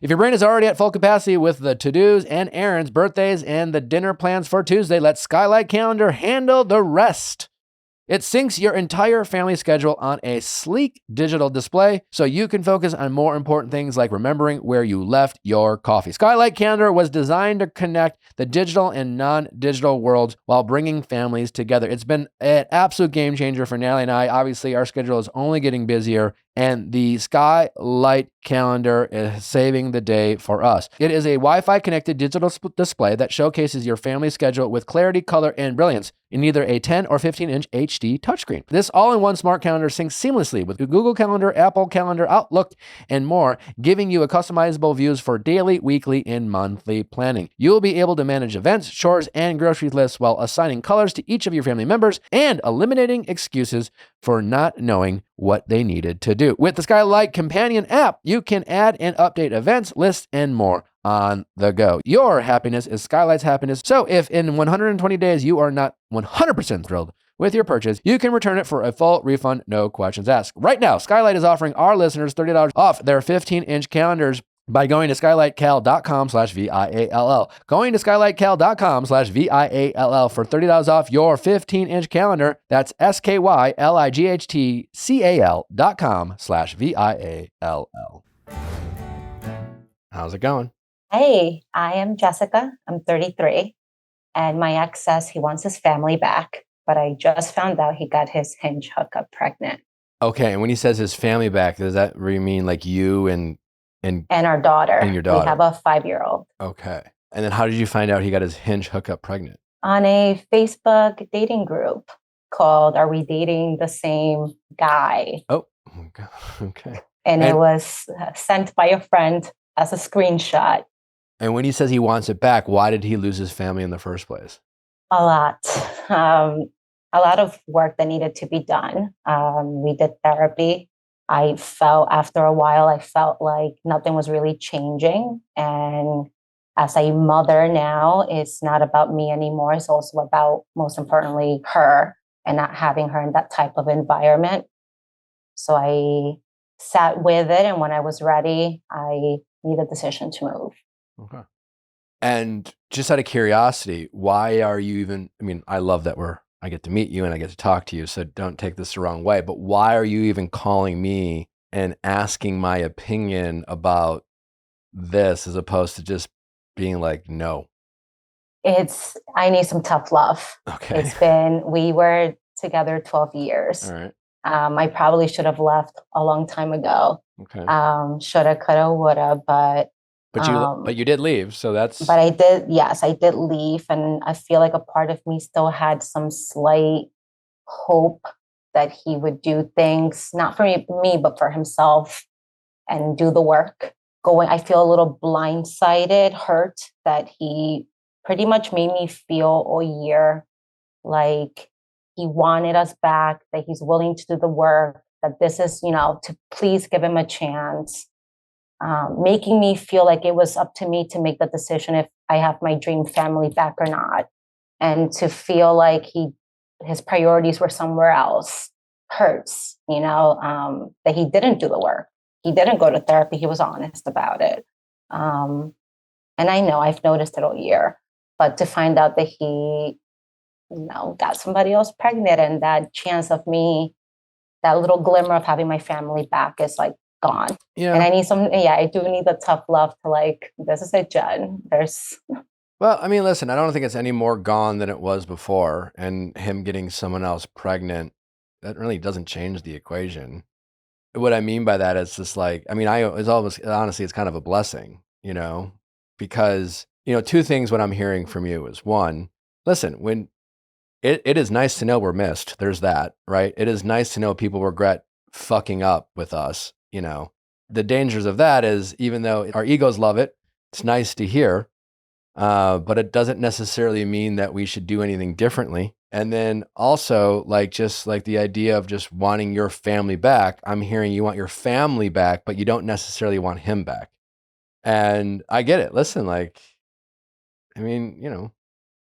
If your brain is already at full capacity with the to-dos and errands, birthdays, and the dinner plans for Tuesday, let Skylight Calendar handle the rest. It syncs your entire family schedule on a sleek digital display so you can focus on more important things like remembering where you left your coffee. Skylight Calendar was designed to connect the digital and non-digital worlds while bringing families together. It's been an absolute game changer for Natalie and I. Obviously, our schedule is only getting busier, and the Skylight Calendar is saving the day for us. It is a Wi-Fi connected digital display that showcases your family schedule with clarity, color, and brilliance in either a 10 or 15-inch HD touchscreen. This all-in-one smart calendar syncs seamlessly with Google Calendar, Apple Calendar, Outlook, and more, giving you a customizable views for daily, weekly, and monthly planning. You'll be able to manage events, chores, and grocery lists while assigning colors to each of your family members and eliminating excuses for not knowing what they needed to do. With the Skylight Companion app, you can add and update events, lists, and more on the go. Your happiness is Skylight's happiness. So if in 120 days you are not 100% thrilled with your purchase, you can return it for a full refund, no questions asked. Right now, Skylight is offering our listeners $30 off their 15-inch calendars by going to skylightcal.com/VIALL. Going to skylightcal.com/VIALL for $30 off your 15-inch calendar. That's skylightcal.com/VIALL. How's it going? Hey, I am Jessica. I'm 33. And my ex says he wants his family back, but I just found out he got his Hinge hookup pregnant. Okay, and when he says his family back, does that really mean like you and our daughter. And your We have daughter. a 5-year-old. Okay. And then how did you find out he got his Hinge hookup pregnant? On a Facebook dating group called Are We Dating the Same Guy? Oh, okay. And it was sent by a friend as a screenshot. And when he says he wants it back, why did he lose his family in the first place? A lot. A lot of work that needed to be done. We did therapy. I felt after a while, I felt like nothing was really changing. And as a mother now, it's not about me anymore. It's also about, most importantly, her and not having her in that type of environment. So I sat with it. And when I was ready, I made a decision to move. Okay. And just out of curiosity, why are you even, I mean, I love that I get to meet you and I get to talk to you, so don't take this the wrong way, but why are you even calling me and asking my opinion about this as opposed to just being like, no? I need some tough love. Okay. We were together 12 years. All right. I probably should have left a long time ago. Okay. Shoulda, coulda, woulda, But you did leave, so that's. But I did, yes, I did leave, and I feel like a part of me still had some slight hope that he would do things, not for me, but for himself, and do the work. I feel a little blindsided, hurt that he pretty much made me feel all year like he wanted us back, that he's willing to do the work, that this is, to please give him a chance. Making me feel like it was up to me to make the decision if I have my dream family back or not. And to feel like his priorities were somewhere else hurts, that he didn't do the work. He didn't go to therapy. He was honest about it. And I know I've noticed it all year, but to find out that he, got somebody else pregnant, and that chance of me, that little glimmer of having my family back is like gone. Yeah. And I do need the tough love to like, this is it, Jen. Well, I mean, listen, I don't think it's any more gone than it was before. And him getting someone else pregnant, that really doesn't change the equation. What I mean by that is just like, I mean, honestly, it's kind of a blessing, because, two things what I'm hearing from you is, one, listen, when it is nice to know we're missed. There's that, right? It is nice to know people regret fucking up with us. The dangers of that is, even though our egos love it, it's nice to hear, but it doesn't necessarily mean that we should do anything differently. And then also, just like the idea of just wanting your family back, I'm hearing you want your family back, but you don't necessarily want him back. And I get it. Listen,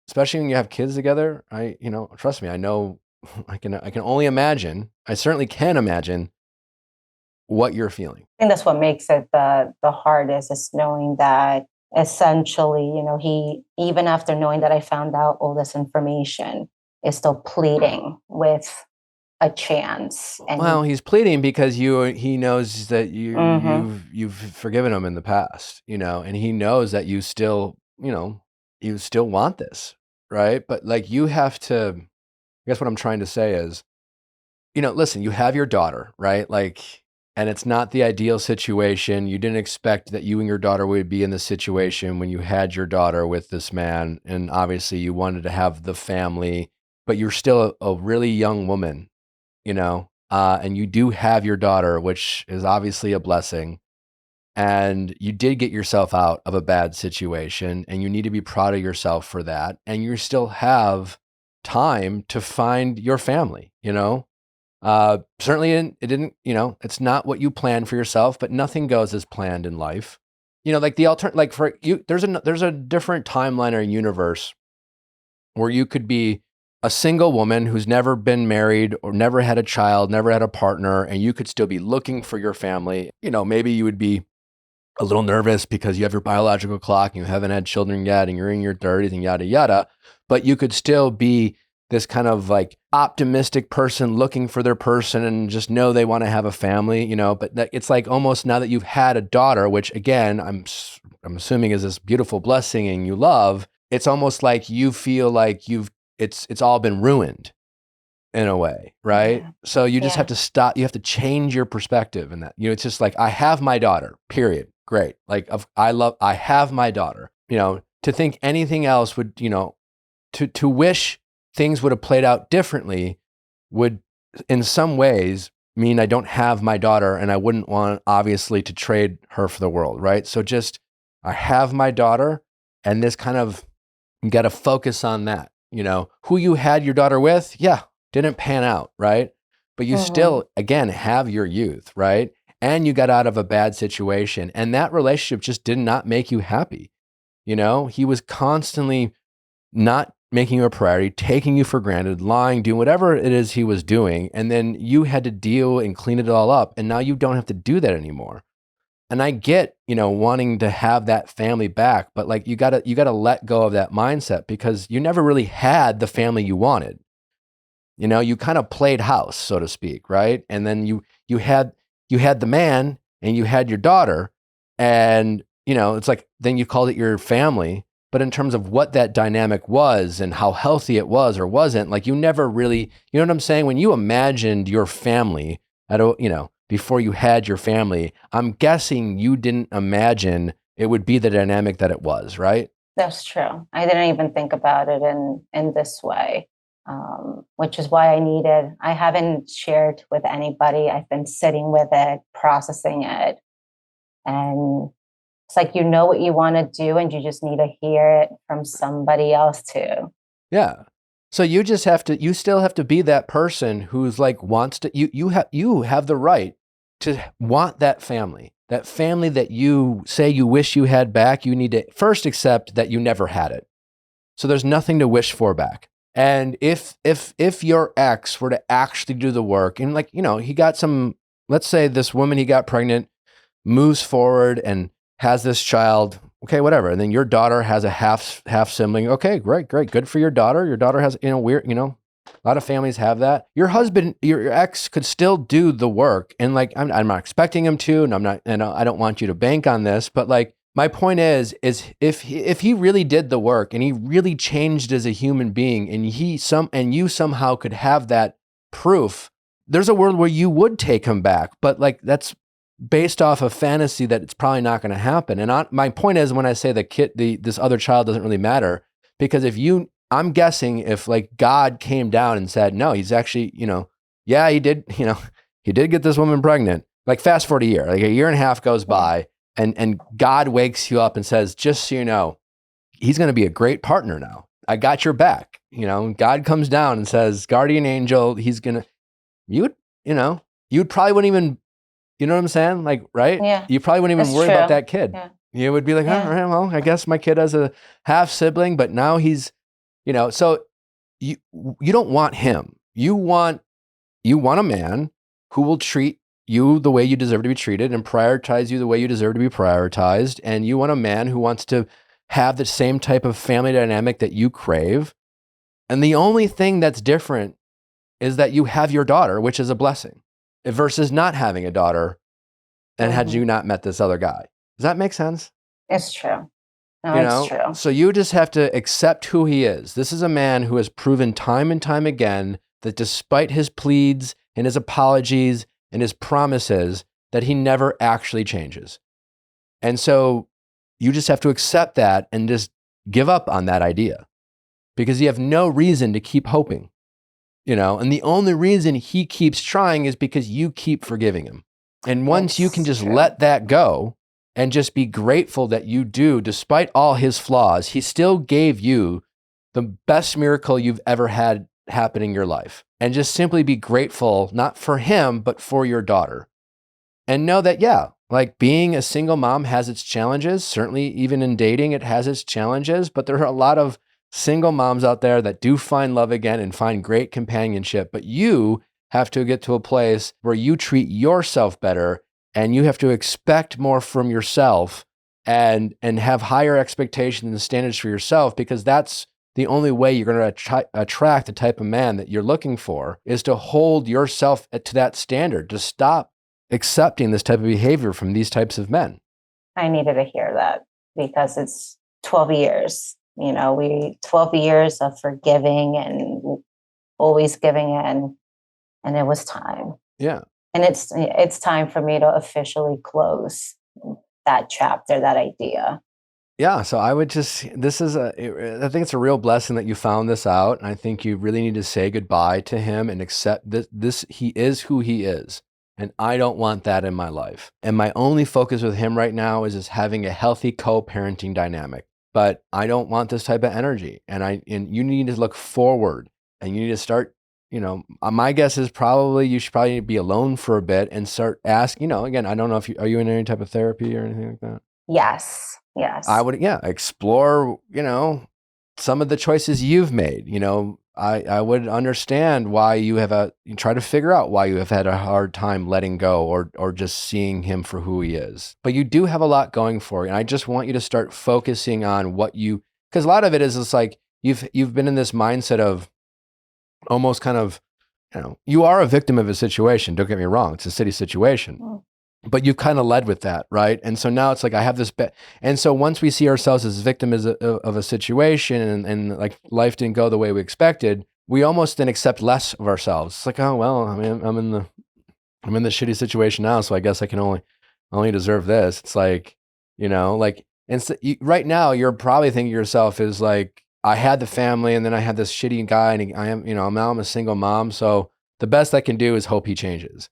especially when you have kids together, trust me, I know, I can only imagine, I certainly can imagine what you're feeling. I think that's what makes it the hardest, is knowing that essentially, he, even after knowing that I found out all this information, is still pleading with a chance. And well, he's pleading because he knows that you've forgiven him in the past, and he knows that you still, you still want this, right? But you have to, I guess what I'm trying to say is, listen, you have your daughter, right? And it's not the ideal situation. You didn't expect that you and your daughter would be in this situation when you had your daughter with this man. And obviously you wanted to have the family, but you're still a really young woman, and you do have your daughter, which is obviously a blessing. And you did get yourself out of a bad situation, and you need to be proud of yourself for that. And you still have time to find your family, certainly it didn't, it's not what you planned for yourself, but nothing goes as planned in life. For you, there's a different timeline or universe where you could be a single woman who's never been married or never had a child, never had a partner, and you could still be looking for your family. Maybe you would be a little nervous because you have your biological clock and you haven't had children yet and you're in your 30s and yada, yada, but you could still be this kind of optimistic person looking for their person and just know they want to have a family, but it's almost now that you've had a daughter, which again, I'm assuming is this beautiful blessing and you love, it's almost like you feel like it's all been ruined in a way, right? Yeah. So you just Yeah. have to stop. You have to change your perspective in that. It's just like, I have my daughter, period. Great. Like, I have my daughter. To think anything else would, to wish things would have played out differently would, in some ways, mean I don't have my daughter, and I wouldn't want, obviously, to trade her for the world, right? So just, I have my daughter, and this kind of, you got to focus on that. Who you had your daughter with, yeah, didn't pan out, right? But you still, again, have your youth, right? And you got out of a bad situation, and that relationship just did not make you happy. He was constantly not making you a priority, taking you for granted, lying, doing whatever it is he was doing. And then you had to deal and clean it all up. And now you don't have to do that anymore. And I get, wanting to have that family back, but like, you gotta let go of that mindset, because you never really had the family you wanted. You kind of played house, so to speak, right? And then you had the man, and you had your daughter, and it's like, then you called it your family. But in terms of what that dynamic was and how healthy it was or wasn't, like, you never really, you know what I'm saying? When you imagined your family before you had your family, I'm guessing you didn't imagine it would be the dynamic that it was, right? That's true. I didn't even think about it in this way, which is why I haven't shared with anybody. I've been sitting with it, processing it. And it's like, what you want to do, and you just need to hear it from somebody else too. Yeah. So you still have to be that person who's like, wants to, you have the right to want that family that you say you wish you had back. You need to first accept that you never had it. So there's nothing to wish for back. And if your ex were to actually do the work, and like, he got let's say this woman he got pregnant moves forward and has this child, okay, whatever. And then your daughter has a half sibling. Okay, great. Good for your daughter. Your daughter has, weird, a lot of families have that. Your husband, your ex could still do the work. And like, I'm not expecting him to, and I don't want you to bank on this, but like, my point is if he really did the work, and he really changed as a human being, and you somehow could have that proof, there's a world where you would take him back. But like, that's based off of fantasy that it's probably not going to happen. And my point is, when I say this other child doesn't really matter, because I'm guessing if like God came down and said, no, he's actually, yeah, he did get this woman pregnant. Like, fast forward a year, like a year and a half goes by, and God wakes you up and says, just so you know, he's going to be a great partner now. I got your back. God comes down and says, guardian angel, you'd probably wouldn't even, you know what I'm saying? Like, right? Yeah. You probably wouldn't even worry about that kid. Yeah. You would be like, Yeah. all right, well, I guess my kid has a half sibling, but now he's, so you don't want him. You want a man who will treat you the way you deserve to be treated and prioritize you the way you deserve to be prioritized. And you want a man who wants to have the same type of family dynamic that you crave. And the only thing that's different is that you have your daughter, which is a blessing, versus not having a daughter and had you not met this other guy. Does that make sense? It's true. No, it's true. So you just have to accept who he is. This is a man who has proven time and time again that despite his pleads and his apologies and his promises, that he never actually changes. And so you just have to accept that and just give up on that idea, because you have no reason to keep hoping, and the only reason he keeps trying is because you keep forgiving him. And once you can just let that go and just be grateful that you do, despite all his flaws, he still gave you the best miracle you've ever had happen in your life. And just simply be grateful, not for him, but for your daughter. And know that, yeah, like, being a single mom has its challenges. Certainly, even in dating, it has its challenges, but there are a lot of single moms out there that do find love again and find great companionship. But you have to get to a place where you treat yourself better, and you have to expect more from yourself and have higher expectations and standards for yourself, because that's the only way you're going to attract the type of man that you're looking for, is to hold yourself to that standard, to stop accepting this type of behavior from these types of men. I needed to hear that, because it's 12 years We 12 years of forgiving and always giving in, and it was time. Yeah. And it's time for me to officially close that chapter, that idea. Yeah, so I would just, I think it's a real blessing that you found this out. And I think you really need to say goodbye to him and accept this, he is who he is. And I don't want that in my life. And my only focus with him right now is just having a healthy co-parenting dynamic. But I don't want this type of energy. And you need to look forward, and you need to start, my guess is you should probably be alone for a bit and start asking, again, I don't know are you in any type of therapy or anything like that? Yes. I would, explore, some of the choices you've made. I would understand why you try to figure out why you have had a hard time letting go or just seeing him for who he is. But you do have a lot going for you. And I just want you to start focusing on because a lot of it is just like you've been in this mindset of almost kind of, you are a victim of a situation. Don't get me wrong. It's a city situation. Oh. But you kind of led with that, right? And so now it's like I have this and so once we see ourselves as victims of a situation and like life didn't go the way we expected, we almost then accept less of ourselves. It's like, oh well, I mean, I'm in the shitty situation now, so I guess I can only deserve this. It's like, and so right now you're probably thinking to yourself is like, I had the family and then I had this shitty guy and I'm a single mom, so the best I can do is hope he changes.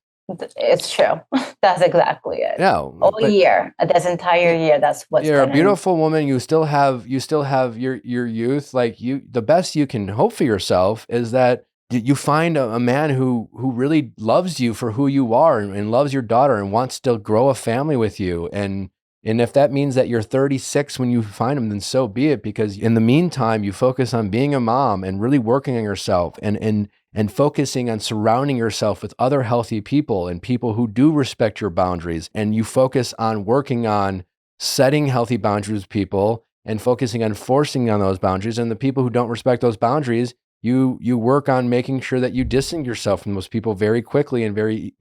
It's true. That's exactly it. No, year, this entire year, that's what's. You're a beautiful woman. You still have your youth. Like the best you can hope for yourself is that you find a man who really loves you for who you are and loves your daughter and wants to grow a family with you. And if that means that you're 36 when you find him, then so be it. Because in the meantime, you focus on being a mom and really working on yourself and focusing on surrounding yourself with other healthy people and people who do respect your boundaries. And you focus on working on setting healthy boundaries with people and focusing on forcing on those boundaries. And the people who don't respect those boundaries, you work on making sure that you distance yourself from those people very quickly and very,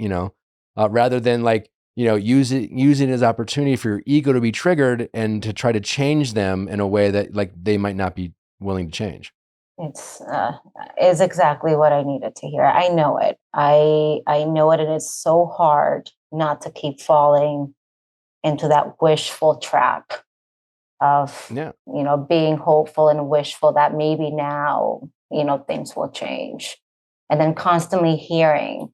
rather than like, use it as opportunity for your ego to be triggered and to try to change them in a way that like they might not be willing to change. It's is exactly what I needed to hear. I know it. I know it, and it's so hard not to keep falling into that wishful trap of being hopeful and wishful that maybe now things will change, and then constantly hearing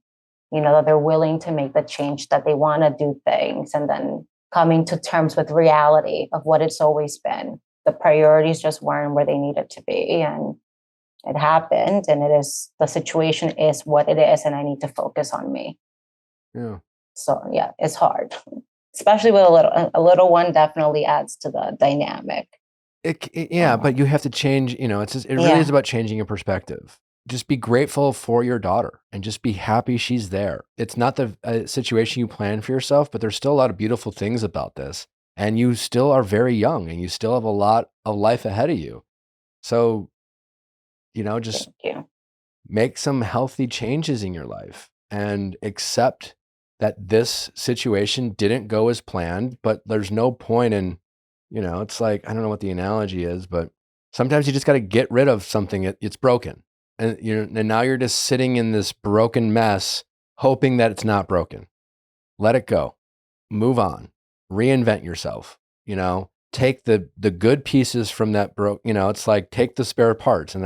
that they're willing to make the change, that they want to do things, and then coming to terms with reality of what it's always been. The priorities just weren't where they needed to be, and it happened, and the situation is what it is, and I need to focus on me. Yeah. So yeah, it's hard, especially with a little one. Definitely adds to the dynamic. But you have to change. It really is about changing your perspective. Just be grateful for your daughter and just be happy she's there. It's not the situation you plan for yourself, but there's still a lot of beautiful things about this, and you still are very young, and you still have a lot of life ahead of you. So. Just make some healthy changes in your life and accept that this situation didn't go as planned, but there's no point in, it's like, I don't know what the analogy is, but sometimes you just got to get rid of something. It's broken. And now you're just sitting in this broken mess, hoping that it's not broken. Let it go, move on, reinvent yourself, take the good pieces from that it's like take the spare parts, and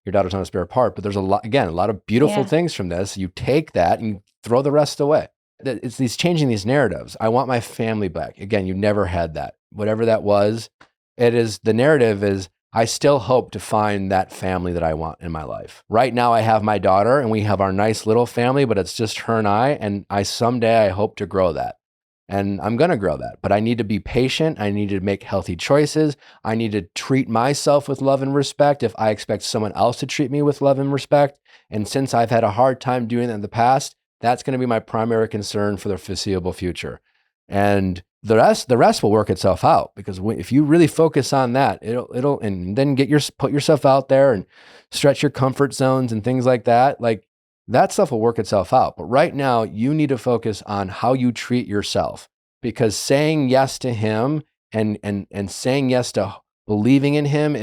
your daughter's not a spare part, but there's a lot of beautiful things from this. You take that and you throw the rest away. It's changing these narratives. I want my family back. Again, you never had that. Whatever that was, the narrative is, I still hope to find that family that I want in my life. Right now I have my daughter and we have our nice little family, but it's just her and I someday I hope to grow that. And I'm going to grow that, but I need to be patient. I need to make healthy choices. I need to treat myself with love and respect if I expect someone else to treat me with love and respect. And since I've had a hard time doing that in the past, that's going to be my primary concern for the foreseeable future. And the rest will work itself out, because if you really focus on that, it'll and then put yourself out there and stretch your comfort zones and things like that. Like, that stuff will work itself out. But right now, you need to focus on how you treat yourself, because saying yes to him and saying yes to believing in him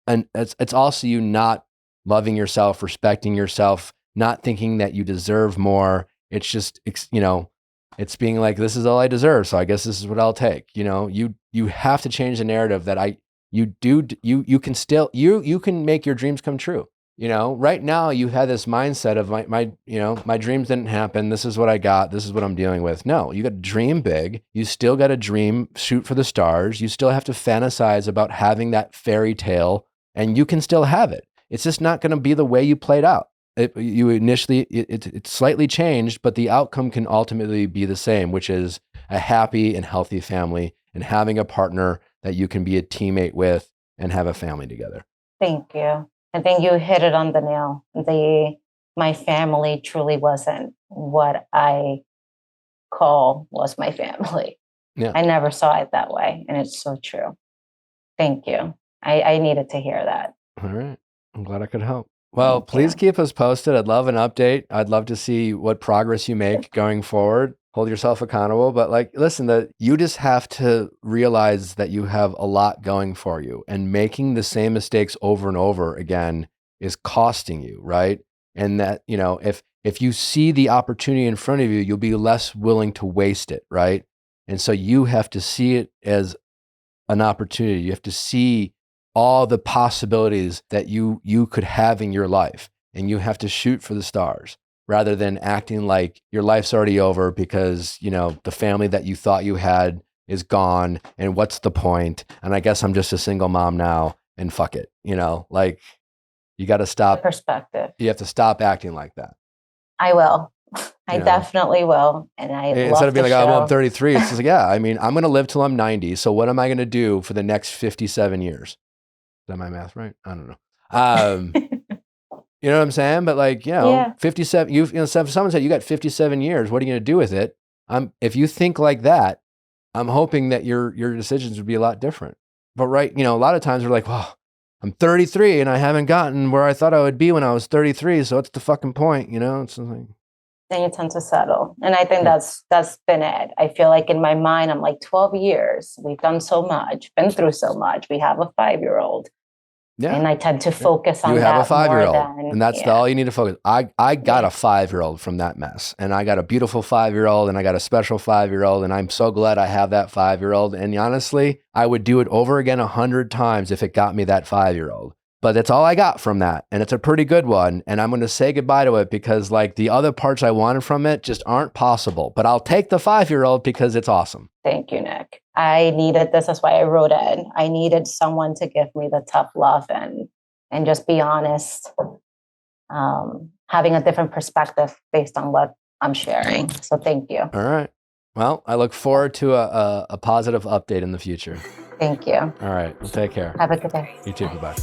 and it's also you not loving yourself, respecting yourself, not thinking that you deserve more. It's just, it's being like, this is all I deserve, so I guess this is what I'll take. You have to change the narrative that you can still, you can make your dreams come true. Right now you had this mindset of my dreams didn't happen. This is what I got. This is what I'm dealing with. No, you got to dream big. You still got to dream, shoot for the stars. You still have to fantasize about having that fairy tale, and you can still have it. It's just not going to be the way you played out. It's slightly changed, but the outcome can ultimately be the same, which is a happy and healthy family and having a partner that you can be a teammate with and have a family together. Thank you. I think you hit it on the nail. My family truly wasn't what I call was my family. Yeah. I never saw it that way. And it's so true. Thank you. I needed to hear that. All right. I'm glad I could help. Well, please keep us posted. I'd love an update. I'd love to see what progress you make going forward. Hold yourself accountable. But listen, you just have to realize that you have a lot going for you, and making the same mistakes over and over again is costing you, right? And that, if you see the opportunity in front of you, you'll be less willing to waste it, right? And so you have to see it as an opportunity. You have to see all the possibilities that you could have in your life, and you have to shoot for the stars rather than acting like your life's already over because, the family that you thought you had is gone, and what's the point? And I guess I'm just a single mom now, and fuck it. You got to stop. Perspective. You have to stop acting like that. I will. I definitely will. And instead of being like, I'm 33, it's just like, yeah, I'm going to live till I'm 90. So what am I going to do for the next 57 years? Is that my math right? I don't know. You know what I'm saying? But 57, someone said you got 57 years. What are you going to do with it? If you think like that, I'm hoping that your decisions would be a lot different. But a lot of times we're like, well, I'm 33 and I haven't gotten where I thought I would be when I was 33. So what's the fucking point? It's like, then you tend to settle. And I think that's been it. I feel like in my mind, I'm like 12 years. We've done so much, been through so much. We have a 5-year-old. Yeah. And I tend to focus on that. You have a 5-year-old, and that's all you need to focus. I got a 5-year-old from that mess, and I got a beautiful 5-year-old, and I got a special 5-year-old, and I'm so glad I have that 5-year-old. And honestly, I would do it over again 100 times if it got me that 5-year-old. But that's all I got from that, and it's a pretty good one. And I'm going to say goodbye to it because the other parts I wanted from it just aren't possible. But I'll take the 5-year-old because it's awesome. Thank you, Nick. I needed this. That's why I wrote it. I needed someone to give me the tough love and just be honest, having a different perspective based on what I'm sharing. So thank you. All right. Well, I look forward to a positive update in the future. Thank you. All right. Well, take care. Have a good day. You too. Bye-bye.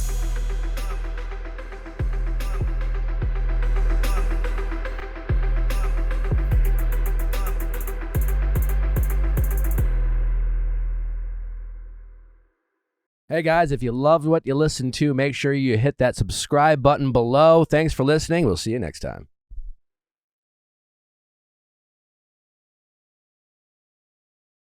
Hey guys, if you loved what you listened to, make sure you hit that subscribe button below. Thanks for listening. We'll see you next time.